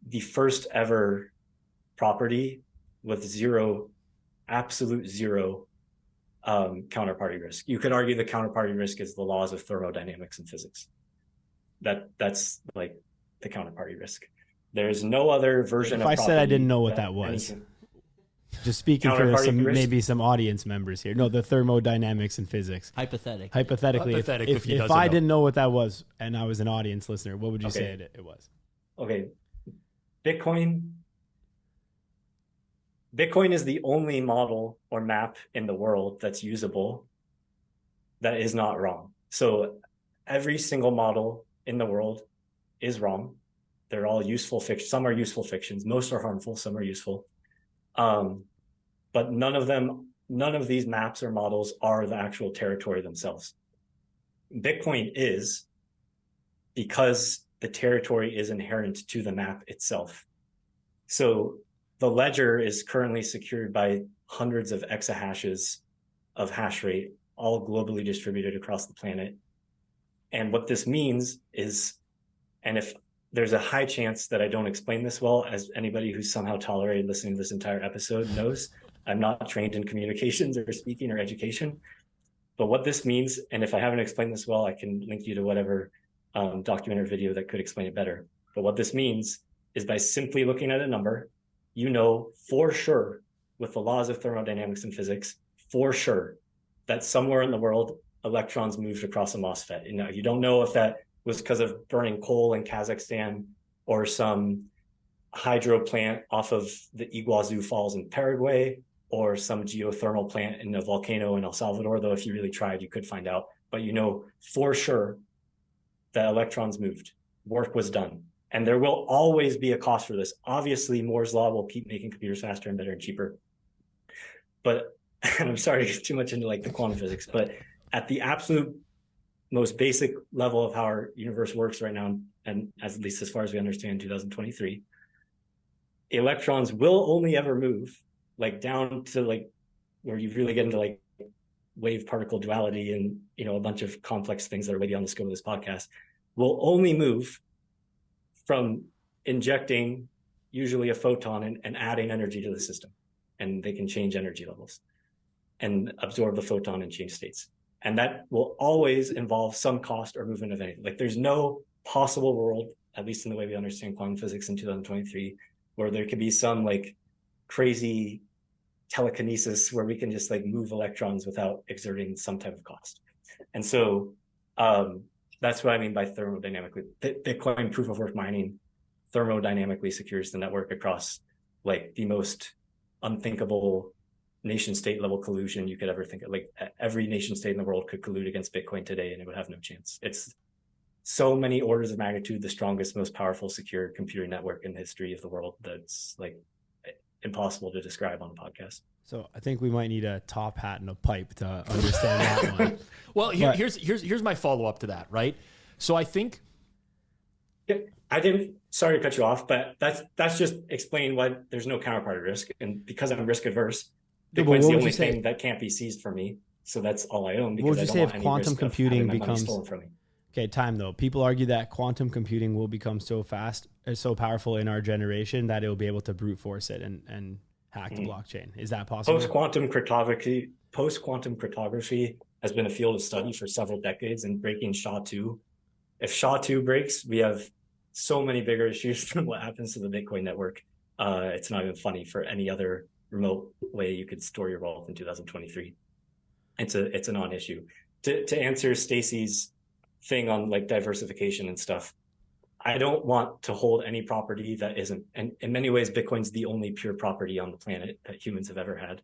the first ever property with absolute zero counterparty risk. You could argue the counterparty risk is the laws of thermodynamics and physics. That's like the counterparty risk. There's no other version if of I said I didn't know what that was. Anything. Just speaking for maybe some audience members here. No, the thermodynamics and physics. Hypothetically, if I didn't know what that was and I was an audience listener, what would you say it was? Okay. Bitcoin is the only model or map in the world that's usable that is not wrong. So every single model in the world is wrong. They're all useful fictions. Some are useful fictions. Most are harmful. Some are useful. But none of these maps or models are the actual territory themselves. Bitcoin is, because the territory is inherent to the map itself. So the ledger is currently secured by hundreds of exahashes of hash rate, all globally distributed across the planet. And what this means is, and if there's a high chance that I don't explain this well, as anybody who's somehow tolerated listening to this entire episode knows, I'm not trained in communications or speaking or education. But what this means, and if I haven't explained this well, I can link you to whatever documentary video that could explain it better. But what this means is, by simply looking at a number, you know for sure, with the laws of thermodynamics and physics, for sure, that somewhere in the world, electrons moved across a MOSFET. You know, you don't know if that was because of burning coal in Kazakhstan or some hydro plant off of the Iguazu Falls in Paraguay, or some geothermal plant in a volcano in El Salvador, though if you really tried, you could find out. But you know for sure that electrons moved, work was done. And there will always be a cost for this. Obviously, Moore's law will keep making computers faster and better and cheaper. But, and I'm sorry to get too much into like the quantum physics, but at the absolute most basic level of how our universe works right now, and at least as far as we understand 2023, electrons will only ever move like down to like where you really get into like wave particle duality and, you know, a bunch of complex things that are way beyond the scope of this podcast, will only move from injecting usually a photon and adding energy to the system. And they can change energy levels and absorb the photon and change states. And that will always involve some cost or movement of anything. Like there's no possible world, at least in the way we understand quantum physics in 2023, where there could be some like crazy telekinesis where we can just like move electrons without exerting some type of cost. And so that's what I mean by thermodynamically. Bitcoin proof of work mining thermodynamically secures the network across like the most unthinkable nation state level collusion you could ever think of. Like every nation state in the world could collude against Bitcoin today and it would have no chance. It's so many orders of magnitude the strongest, most powerful, secure computer network in the history of the world that's like impossible to describe on a podcast. So I think we might need a top hat and a pipe to understand that one. Well, here's my follow up to that, right? So I think sorry to cut you off, but that's just explain why there's no counterparty risk. And because I'm risk averse, Bitcoin's the only thing that can't be seized from me. So that's all I own. Because what would you say if quantum computing becomes stolen from me? Okay, time though. People argue that quantum computing will become so fast, so powerful in our generation that it will be able to brute force it and hack the blockchain. Is that possible? Post-quantum cryptography has been a field of study for several decades, and breaking SHA-2. If SHA-2 breaks, we have so many bigger issues than what happens to the Bitcoin network. It's not even funny for any other remote way you could store your wealth in 2023. It's a non-issue. To answer Stacy's thing on like diversification and stuff, I don't want to hold any property that isn't, and in many ways, Bitcoin's the only pure property on the planet that humans have ever had.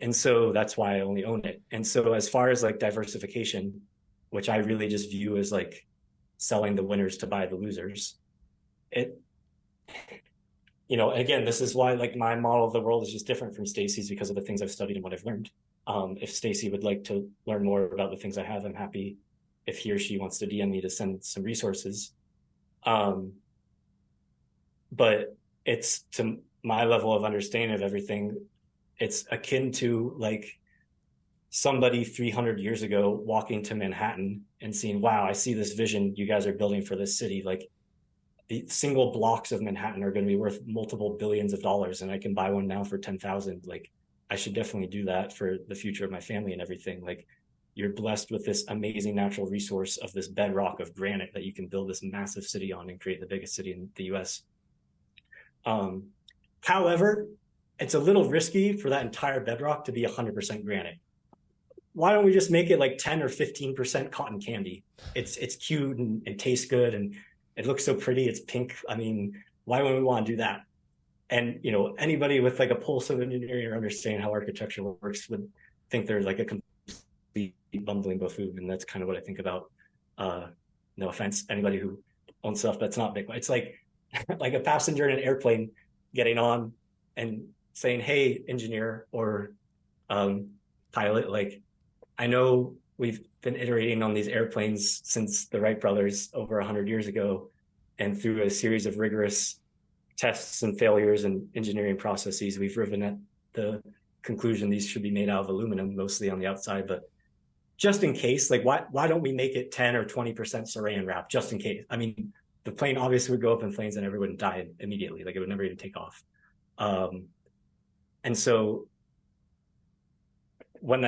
And so that's why I only own it. And so as far as like diversification, which I really just view as like selling the winners to buy the losers, it, again, this is why like my model of the world is just different from Stacy's because of the things I've studied and what I've learned. If Stacy would like to learn more about the things I have, I'm happy if he or she wants to DM me to send some resources. But it's, to my level of understanding of everything, it's akin to like somebody 300 years ago walking to Manhattan and seeing, wow, I see this vision you guys are building for this city. Like the single blocks of Manhattan are going to be worth multiple billions of dollars, and I can buy one now for 10,000. Like I should definitely do that for the future of my family and everything. Like you're blessed with this amazing natural resource of this bedrock of granite that you can build this massive city on and create the biggest city in the US. However, it's a little risky for that entire bedrock to be 100% granite. Why don't we just make it like 10 or 15% cotton candy? It's cute and it tastes good and it looks so pretty. It's pink. I mean, why would we want to do that? And, anybody with like a pulse of engineering or understanding how architecture works would think there's like a complete bumbling buffoon. And that's kind of what I think about, no offense, anybody who owns stuff that's not Bitcoin. It's like a passenger in an airplane getting on and saying, hey, engineer or pilot, like, I know we've been iterating on these airplanes since the Wright brothers over 100 years ago, and through a series of rigorous tests and failures and engineering processes, we've arrived at the conclusion these should be made out of aluminum, mostly on the outside. But just in case, like, why don't we make it 10 or 20% saran wrap, just in case? I mean, the plane obviously would go up in flames and everyone would die immediately. Like it would never even take off. And so when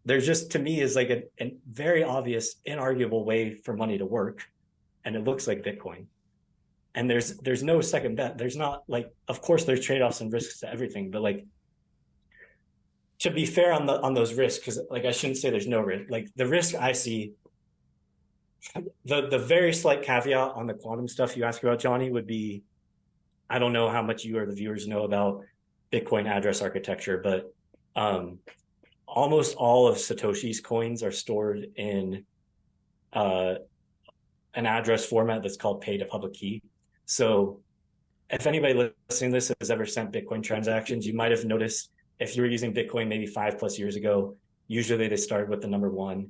there's just, to me, is like a very obvious, inarguable way for money to work. And it looks like Bitcoin. And there's no second bet. There's not like, of course there's trade-offs and risks to everything, but like, to be fair on those risks, because like, I shouldn't say there's no risk. Like the risk I see, the very slight caveat on the quantum stuff you asked about, Johnny, would be, I don't know how much you or the viewers know about Bitcoin address architecture, but almost all of Satoshi's coins are stored in an address format that's called pay to public key. So if anybody listening to this has ever sent Bitcoin transactions, you might have noticed if you were using Bitcoin maybe 5+ years ago, usually they started with the number 1.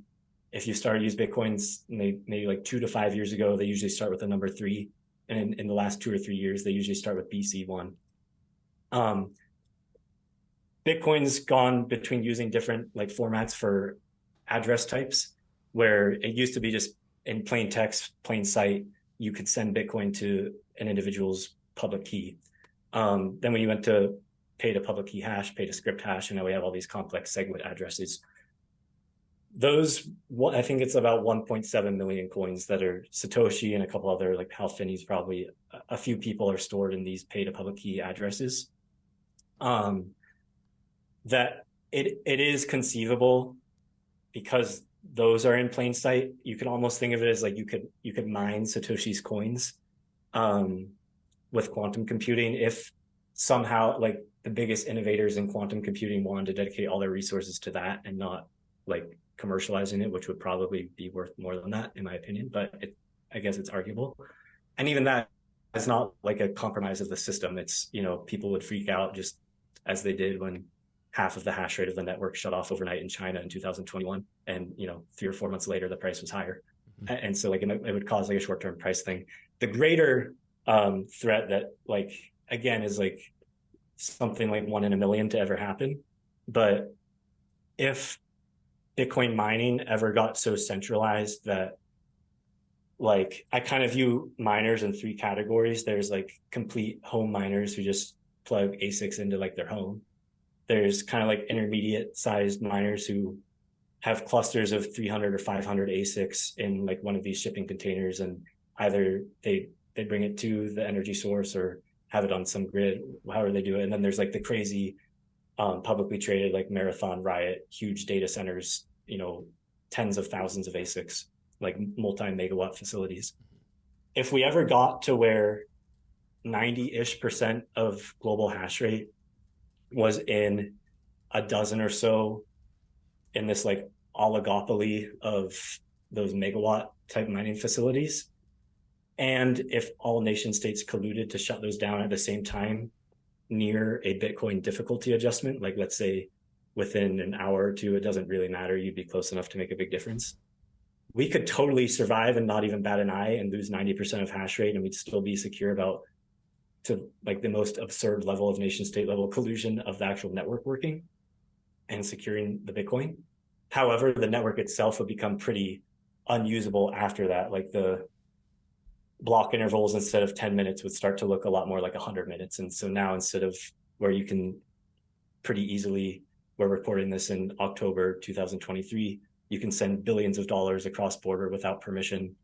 If you started to use Bitcoins maybe like 2 to 5 years ago, they usually start with the number 3. And in the last 2 or 3 years, they usually start with BC1. Bitcoin's gone between using different like formats for address types, where it used to be just in plain text, plain sight, you could send Bitcoin to an individual's public key. Then when you went to pay to public key hash, pay to script hash, and now we have all these complex SegWit addresses. Those, I think it's about 1.7 million coins that are Satoshi and a couple other, like Hal Finney's, probably a few people are stored in these pay to public key addresses. That it is conceivable, because those are in plain sight. You could almost think of it as like you could mine Satoshi's coins with quantum computing if somehow like the biggest innovators in quantum computing wanted to dedicate all their resources to that and not like commercializing it, which would probably be worth more than that, in my opinion. But I guess it's arguable. And even that is not like a compromise of the system. It's, people would freak out just as they did when half of the hash rate of the network shut off overnight in China in 2021. And, 3 or 4 months later, the price was higher. Mm-hmm. And so like it would cause like a short-term price thing. The greater threat that like, again, is like something like 1 in a million to ever happen. But if Bitcoin mining ever got so centralized that like, I kind of view miners in 3 categories. There's like complete home miners who just plug ASICs into like their home. There's kind of like intermediate sized miners who have clusters of 300 or 500 ASICs in like one of these shipping containers, and either they bring it to the energy source or have it on some grid, however they do it. And then there's like the crazy publicly traded like Marathon, Riot, huge data centers, tens of thousands of ASICs. like multi-megawatt facilities. If we ever got to where 90-ish% of global hash rate was in a dozen or so in this like oligopoly of those megawatt type mining facilities, and if all nation states colluded to shut those down at the same time near a Bitcoin difficulty adjustment, like let's say within an hour or two, it doesn't really matter, you'd be close enough to make a big difference, we could totally survive and not even bat an eye and lose 90% of hash rate, and we'd still be secure about to like the most absurd level of nation state level collusion of the actual network working and securing the Bitcoin. However, the network itself would become pretty unusable after that. Like the block intervals instead of 10 minutes would start to look a lot more like 100 minutes. And so now instead of where you can pretty easily, we're recording this in October 2023, you can send billions of dollars across border without permission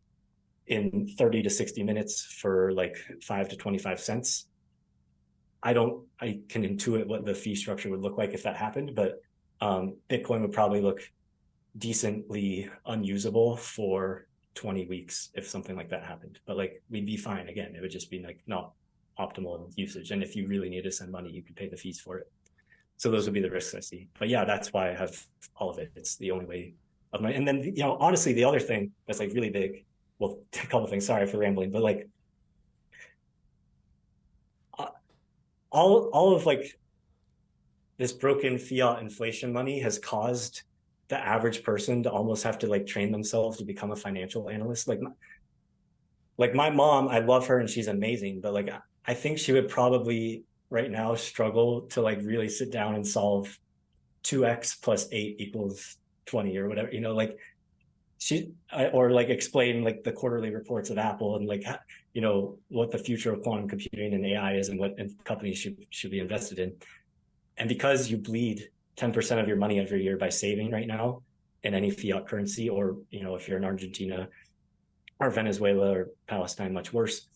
in 30 to 60 minutes for like 5 to 25 cents. I can intuit what the fee structure would look like if that happened, but Bitcoin would probably look decently unusable for 20 weeks if something like that happened. But like we'd be fine. Again, it would just be like not optimal usage. And if you really need to send money, you could pay the fees for it. So those would be the risks I see. But yeah, that's why I have all of it. It's the only way of my, and then, you know, honestly, the other thing that's like really big, well, a couple of things, sorry for rambling, but like all of like this broken fiat inflation money has caused the average person to almost have to like train themselves to become a financial analyst. Like my mom, I love her and she's amazing, but like I think she would probably right now struggle to like really sit down and solve 2x plus 8 equals 20 or whatever, you know, like or like explain like the quarterly reports of Apple and like, you know, what the future of quantum computing and AI is and what companies should be invested in. And because you bleed 10% of your money every year by saving right now in any fiat currency, or, you know, if you're in Argentina or Venezuela or Palestine, much worse,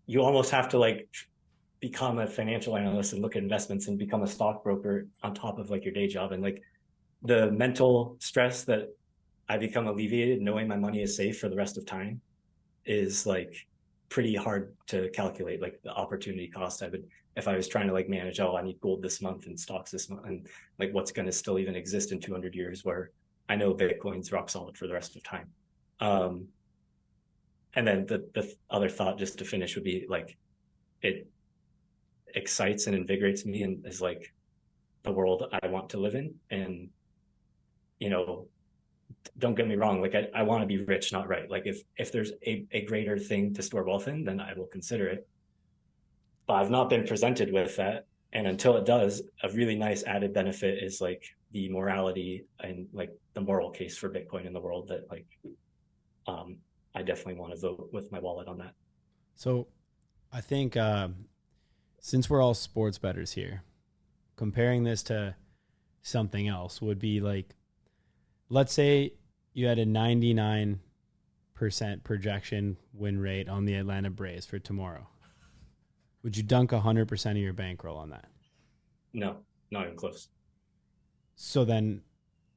you almost have to like become a financial analyst and look at investments and become a stockbroker on top of like your day job. And like the mental stress that I become alleviated knowing my money is safe for the rest of time is like pretty hard to calculate, like the opportunity cost I would, if I was trying to like manage, oh, I need gold this month and stocks this month, and like what's going to still even exist in 200 years, where I know Bitcoin's rock solid for the rest of time. And then the other thought, just to finish, would be like, it excites and invigorates me and is like the world I want to live in. And, you know, don't get me wrong, like I want to be rich, not right. Like if there's a greater thing to store wealth in, then I will consider it. But I've not been presented with that. And until it does, a really nice added benefit is like the morality and like the moral case for Bitcoin in the world that like, I definitely want to vote with my wallet on that. So I think since we're all sports bettors here, comparing this to something else would be like, let's say you had a 99% projection win rate on the Atlanta Braves for tomorrow. Would you dunk 100% of your bankroll on that? No, not even close. So then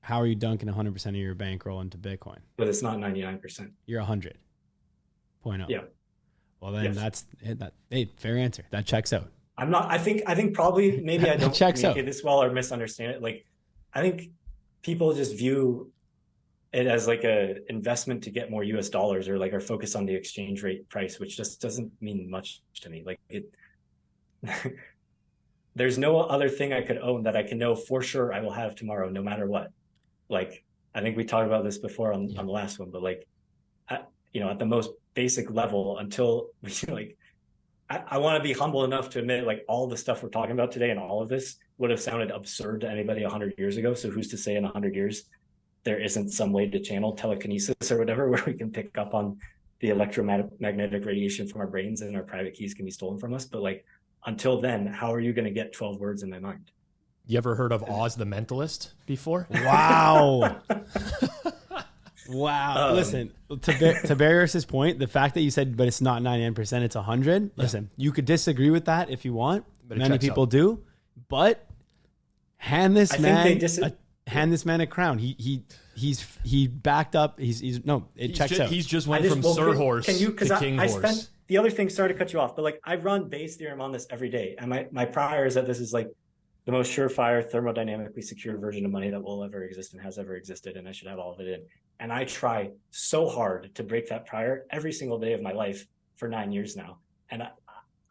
how are you dunking 100% of your bankroll into Bitcoin? But it's not 99%. You're 100.0. Yeah. Well, then Yes. hey, fair answer. That checks out. I'm not, I think probably maybe I don't checks out. communicate this well or misunderstand it. Like, I think people just view it as like a investment to get more US dollars, or like are focused on the exchange rate price, which just doesn't mean much to me. Like it, there's no other thing I could own that I can know for sure I will have tomorrow, no matter what. Like, I think we talked about this before on the last one, but like, you know, at the most basic level, until we like, I want to be humble enough to admit like all the stuff we're talking about today and all of this would have sounded absurd to anybody 100 years ago. So who's to say in 100 years there isn't some way to channel telekinesis or whatever where we can pick up on the electromagnetic radiation from our brains and our private keys can be stolen from us. But like, until then, how are you going to get 12 words in my mind? You ever heard of Oz the Mentalist before? Wow. Wow. Listen, to Berryhorse's point, the fact that you said, but it's not 99%, it's 100. Listen, you could disagree with that if you want. But Many people do. But hand this man hand this man a crown. He backed up. It checks out. He's just went from Sir Horse to King Horse. The other thing, sorry to cut you off, but like I run Bayes' theorem on this every day, and my prior is that this is like the most surefire, thermodynamically secure version of money that will ever exist and has ever existed, and I should have all of it in. And I try so hard to break that prior every single day of my life for 9 years now, and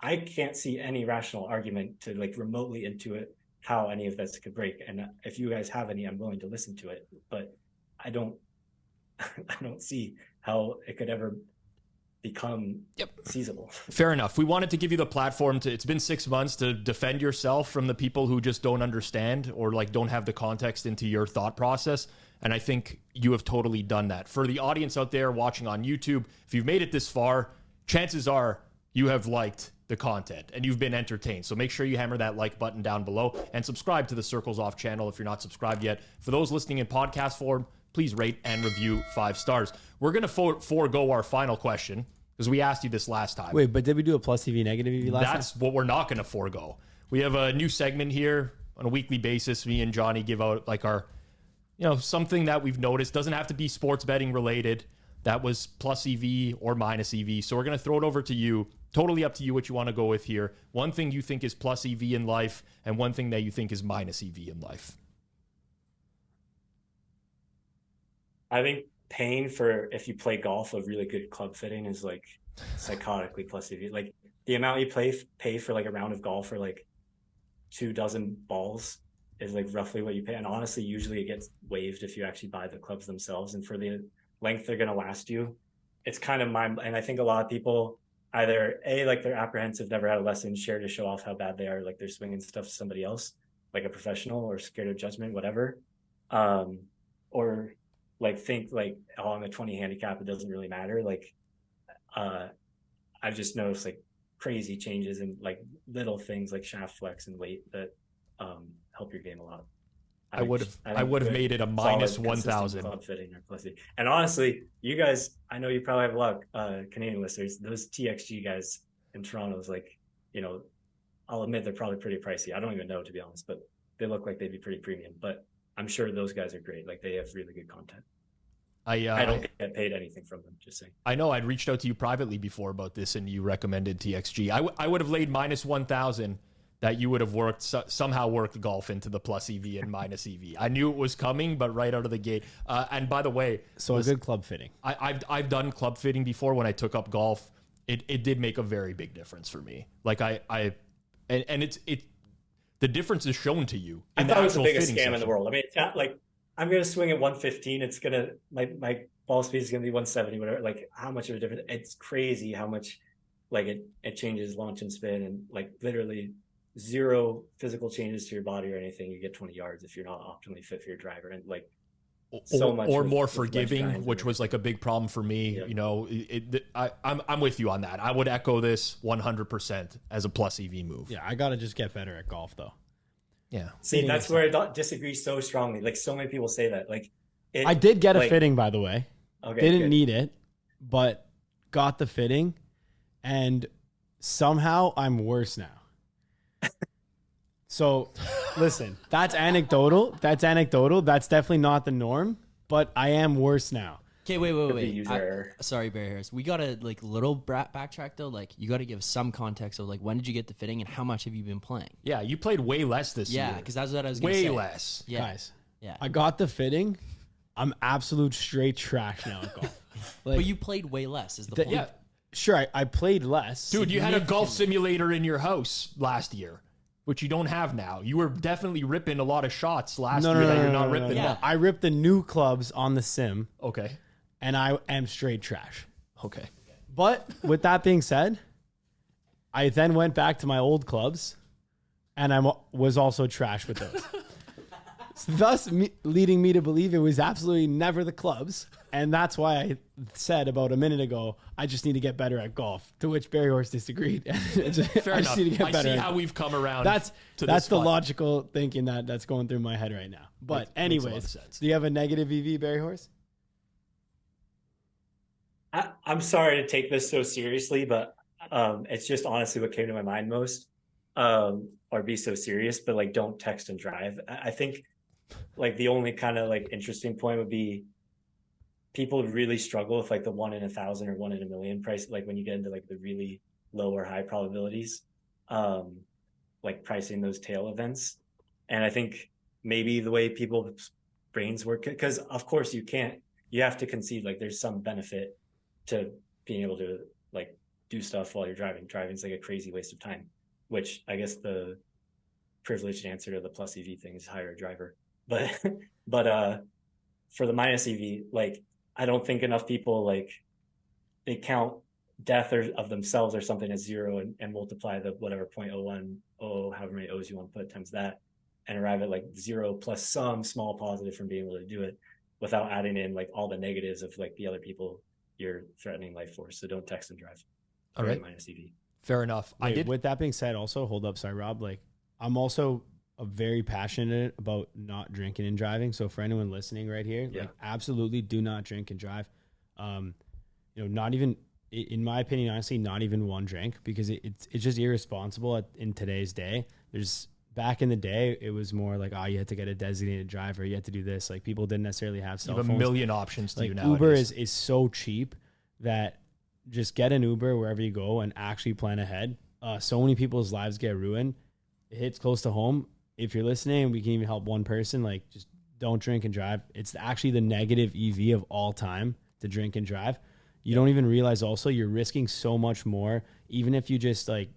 I can't see any rational argument to like remotely intuit how any of this could break. And if you guys have any, I'm willing to listen to it, but I don't see how it could ever become feasible. Fair enough. We wanted to give you the platform it's been 6 months to defend yourself from the people who just don't understand or like don't have the context into your thought process. And I think you have totally done that. For the audience out there watching on YouTube, if you've made it this far, chances are you have liked the content and you've been entertained. So make sure you hammer that like button down below and subscribe to the Circles Off channel if you're not subscribed yet. For those listening in podcast form, please rate and review 5 stars. We're going to forego our final question because we asked you this last time. Wait, but did we do a plus EV, negative EV last time? That's what we're not going to forego. We have a new segment here on a weekly basis. Me and Johnny give out like our, something that we've noticed. Doesn't have to be sports betting related. That was plus EV or minus EV. So we're going to throw it over to you. Totally up to you what you want to go with here. One thing you think is plus EV in life and one thing that you think is minus EV in life. I think paying for, if you play golf, a really good club fitting is like psychotically plus EV. Like the amount you pay for like a round of golf or like 24 balls is like roughly what you pay. And honestly, usually it gets waived if you actually buy the clubs themselves. And for the length they're going to last you, it's kind of and I think a lot of people either like they're apprehensive, never had a lesson, share to show off how bad they are, like they're swinging stuff to somebody else, like a professional, or scared of judgment, whatever. Or like think like, oh, I'm a 20 handicap, it doesn't really matter. Like I've just noticed like crazy changes in like little things like shaft flex and weight that help your game a lot. I would have made it a minus 1,000. And honestly, you guys, I know you probably have a lot of Canadian listeners. Those TXG guys in Toronto is like, I'll admit they're probably pretty pricey. I don't even know, to be honest, but they look like they'd be pretty premium. But I'm sure those guys are great. Like they have really good content. I don't get paid anything from them, just saying. I know I'd reached out to you privately before about this and you recommended TXG. I would have laid minus 1,000 that you would have somehow worked golf into the plus EV and minus EV. I knew it was coming, but right out of the gate. And by the way, a good club fitting. I've done club fitting before when I took up golf. It did make a very big difference for me. Like the difference is shown to you. I thought it was the biggest scam in the world. I mean, it's not like I'm going to swing at 115. It's going to, my ball speed is going to be 170, whatever. Like how much of a difference? It's crazy how much like it changes launch and spin, and like literally zero physical changes to your body or anything. You get 20 yards if you're not optimally fit for your driver, and like so much or more forgiving, which was like a big problem for me. Yeah. I'm with you on that. I would echo this 100% as a plus EV move. Yeah, I got to just get better at golf though. Yeah. See, that's where I disagree so strongly. Like so many people say that. Like I did get a fitting, by the way. Okay, didn't need it, but got the fitting, and somehow I'm worse now. So, listen, that's anecdotal. That's definitely not the norm, but I am worse now. Okay, wait. Sorry, Berryhorse. We got to like little backtrack though. Like you got to give some context of like when did you get the fitting and how much have you been playing? Yeah, you played way less this year. Yeah, because that's what I was going to say. Way less. Yeah. Guys. Yeah. I got the fitting. I'm absolute straight trash now at golf. Like, but you played way less is the point. Yeah, sure. I played less. Dude, you had a golf simulator in your house last year, which you don't have now. You were definitely ripping a lot of shots last year that you're not ripping now. I ripped the new clubs on the sim. Okay. And I am straight trash. Okay. But with that being said, I then went back to my old clubs, and I was also trash with those. Thus leading me to believe it was absolutely never the clubs. And that's why I said about a minute ago, I just need to get better at golf, to which Berryhorse disagreed. Fair enough. I see how we've come around. That's the logical thinking that's going through my head right now. But anyways, do you have a negative EV, Berryhorse? I'm sorry to take this so seriously, but it's just honestly what came to my mind most, or be so serious, but like don't text and drive. I think like the only kind of like interesting point would be people would really struggle with like the 1 in 1,000 or 1 in a million price. Like when you get into like the really low or high probabilities, like pricing those tail events. And I think maybe the way people's brains work, because of course you have to concede like there's some benefit to being able to like do stuff while you're driving. Driving's like a crazy waste of time, which I guess the privileged answer to the plus EV thing is hire a driver. But for the minus EV, like I don't think enough people like they count death or of themselves or something as zero and multiply the whatever 0.01 however many O's you want to put times that and arrive at like 0 plus some small positive from being able to do it without adding in like all the negatives of like the other people you're threatening life for. So don't text and drive. All right. Minus EV. Fair enough. Wait, with that being said, also hold up. Sorry, Rob. Like I'm also very passionate about not drinking and driving. So for anyone listening right here, like absolutely do not drink and drive. Not even, in my opinion, honestly, not even one drink, because it's just irresponsible in today's day. Back in the day, it was more like, you had to get a designated driver. You had to do this. Like people didn't necessarily have cell phones. You have a million options to do now. Uber is so cheap that just get an Uber wherever you go and actually plan ahead. So many people's lives get ruined. It hits close to home. If you're listening, we can even help one person. Like just don't drink and drive. It's actually the negative EV of all time to drink and drive. You don't even realize also you're risking so much more. Even if you just like,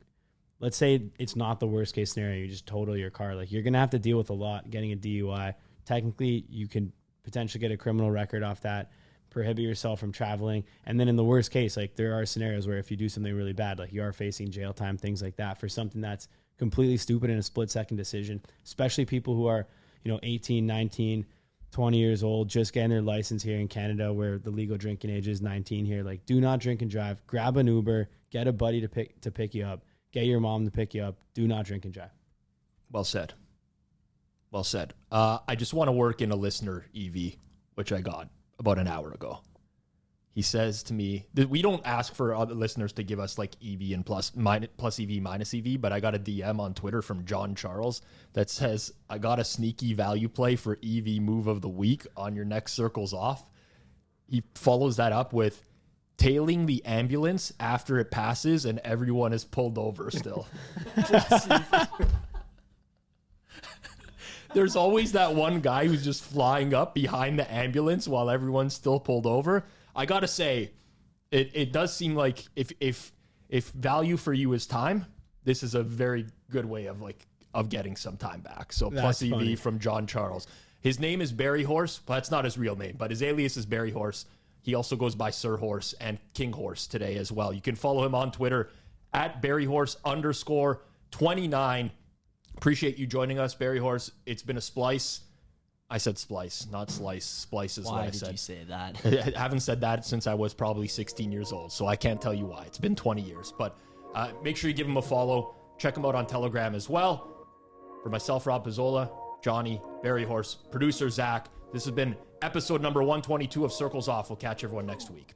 let's say it's not the worst case scenario, you just total your car. Like you're going to have to deal with a lot getting a DUI. Technically, you can potentially get a criminal record off that, prohibit yourself from traveling. And then in the worst case, like there are scenarios where if you do something really bad, like you are facing jail time, things like that for something that's completely stupid in a split-second decision, especially people who are, 18, 19, 20 years old, just getting their license here in Canada where the legal drinking age is 19 here. Like do not drink and drive. Grab an Uber, get a buddy to pick you up, get your mom to pick you up. Do not drink and drive. Well said. Well said. I just want to work in a listener EV, which I got about an hour ago. He says to me that we don't ask for other listeners to give us like EV and plus EV, minus EV, but I got a DM on Twitter from John Charles that says, I got a sneaky value play for EV move of the week on your next circles off. He follows that up with tailing the ambulance after it passes and everyone is pulled over still. There's always that one guy who's just flying up behind the ambulance while everyone's still pulled over. I gotta say, it does seem like if value for you is time, this is a very good way of getting some time back. So that's plus EV funny. From John Charles. His name is Berryhorse, but that's not his real name, but his alias is Berryhorse. He also goes by Sir Horse and King Horse today as well. You can follow him on Twitter at Berryhorse_29. Appreciate you joining us, Berryhorse. It's been a splice. I said splice, not slice. Splice is what I said. Why did you say that? I haven't said that since I was probably 16 years old, so I can't tell you why. It's been 20 years. But make sure you give him a follow. Check him out on Telegram as well. For myself, Rob Pizzola, Johnny, Berryhorse, producer Zach, this has been episode number 122 of Circles Off. We'll catch everyone next week.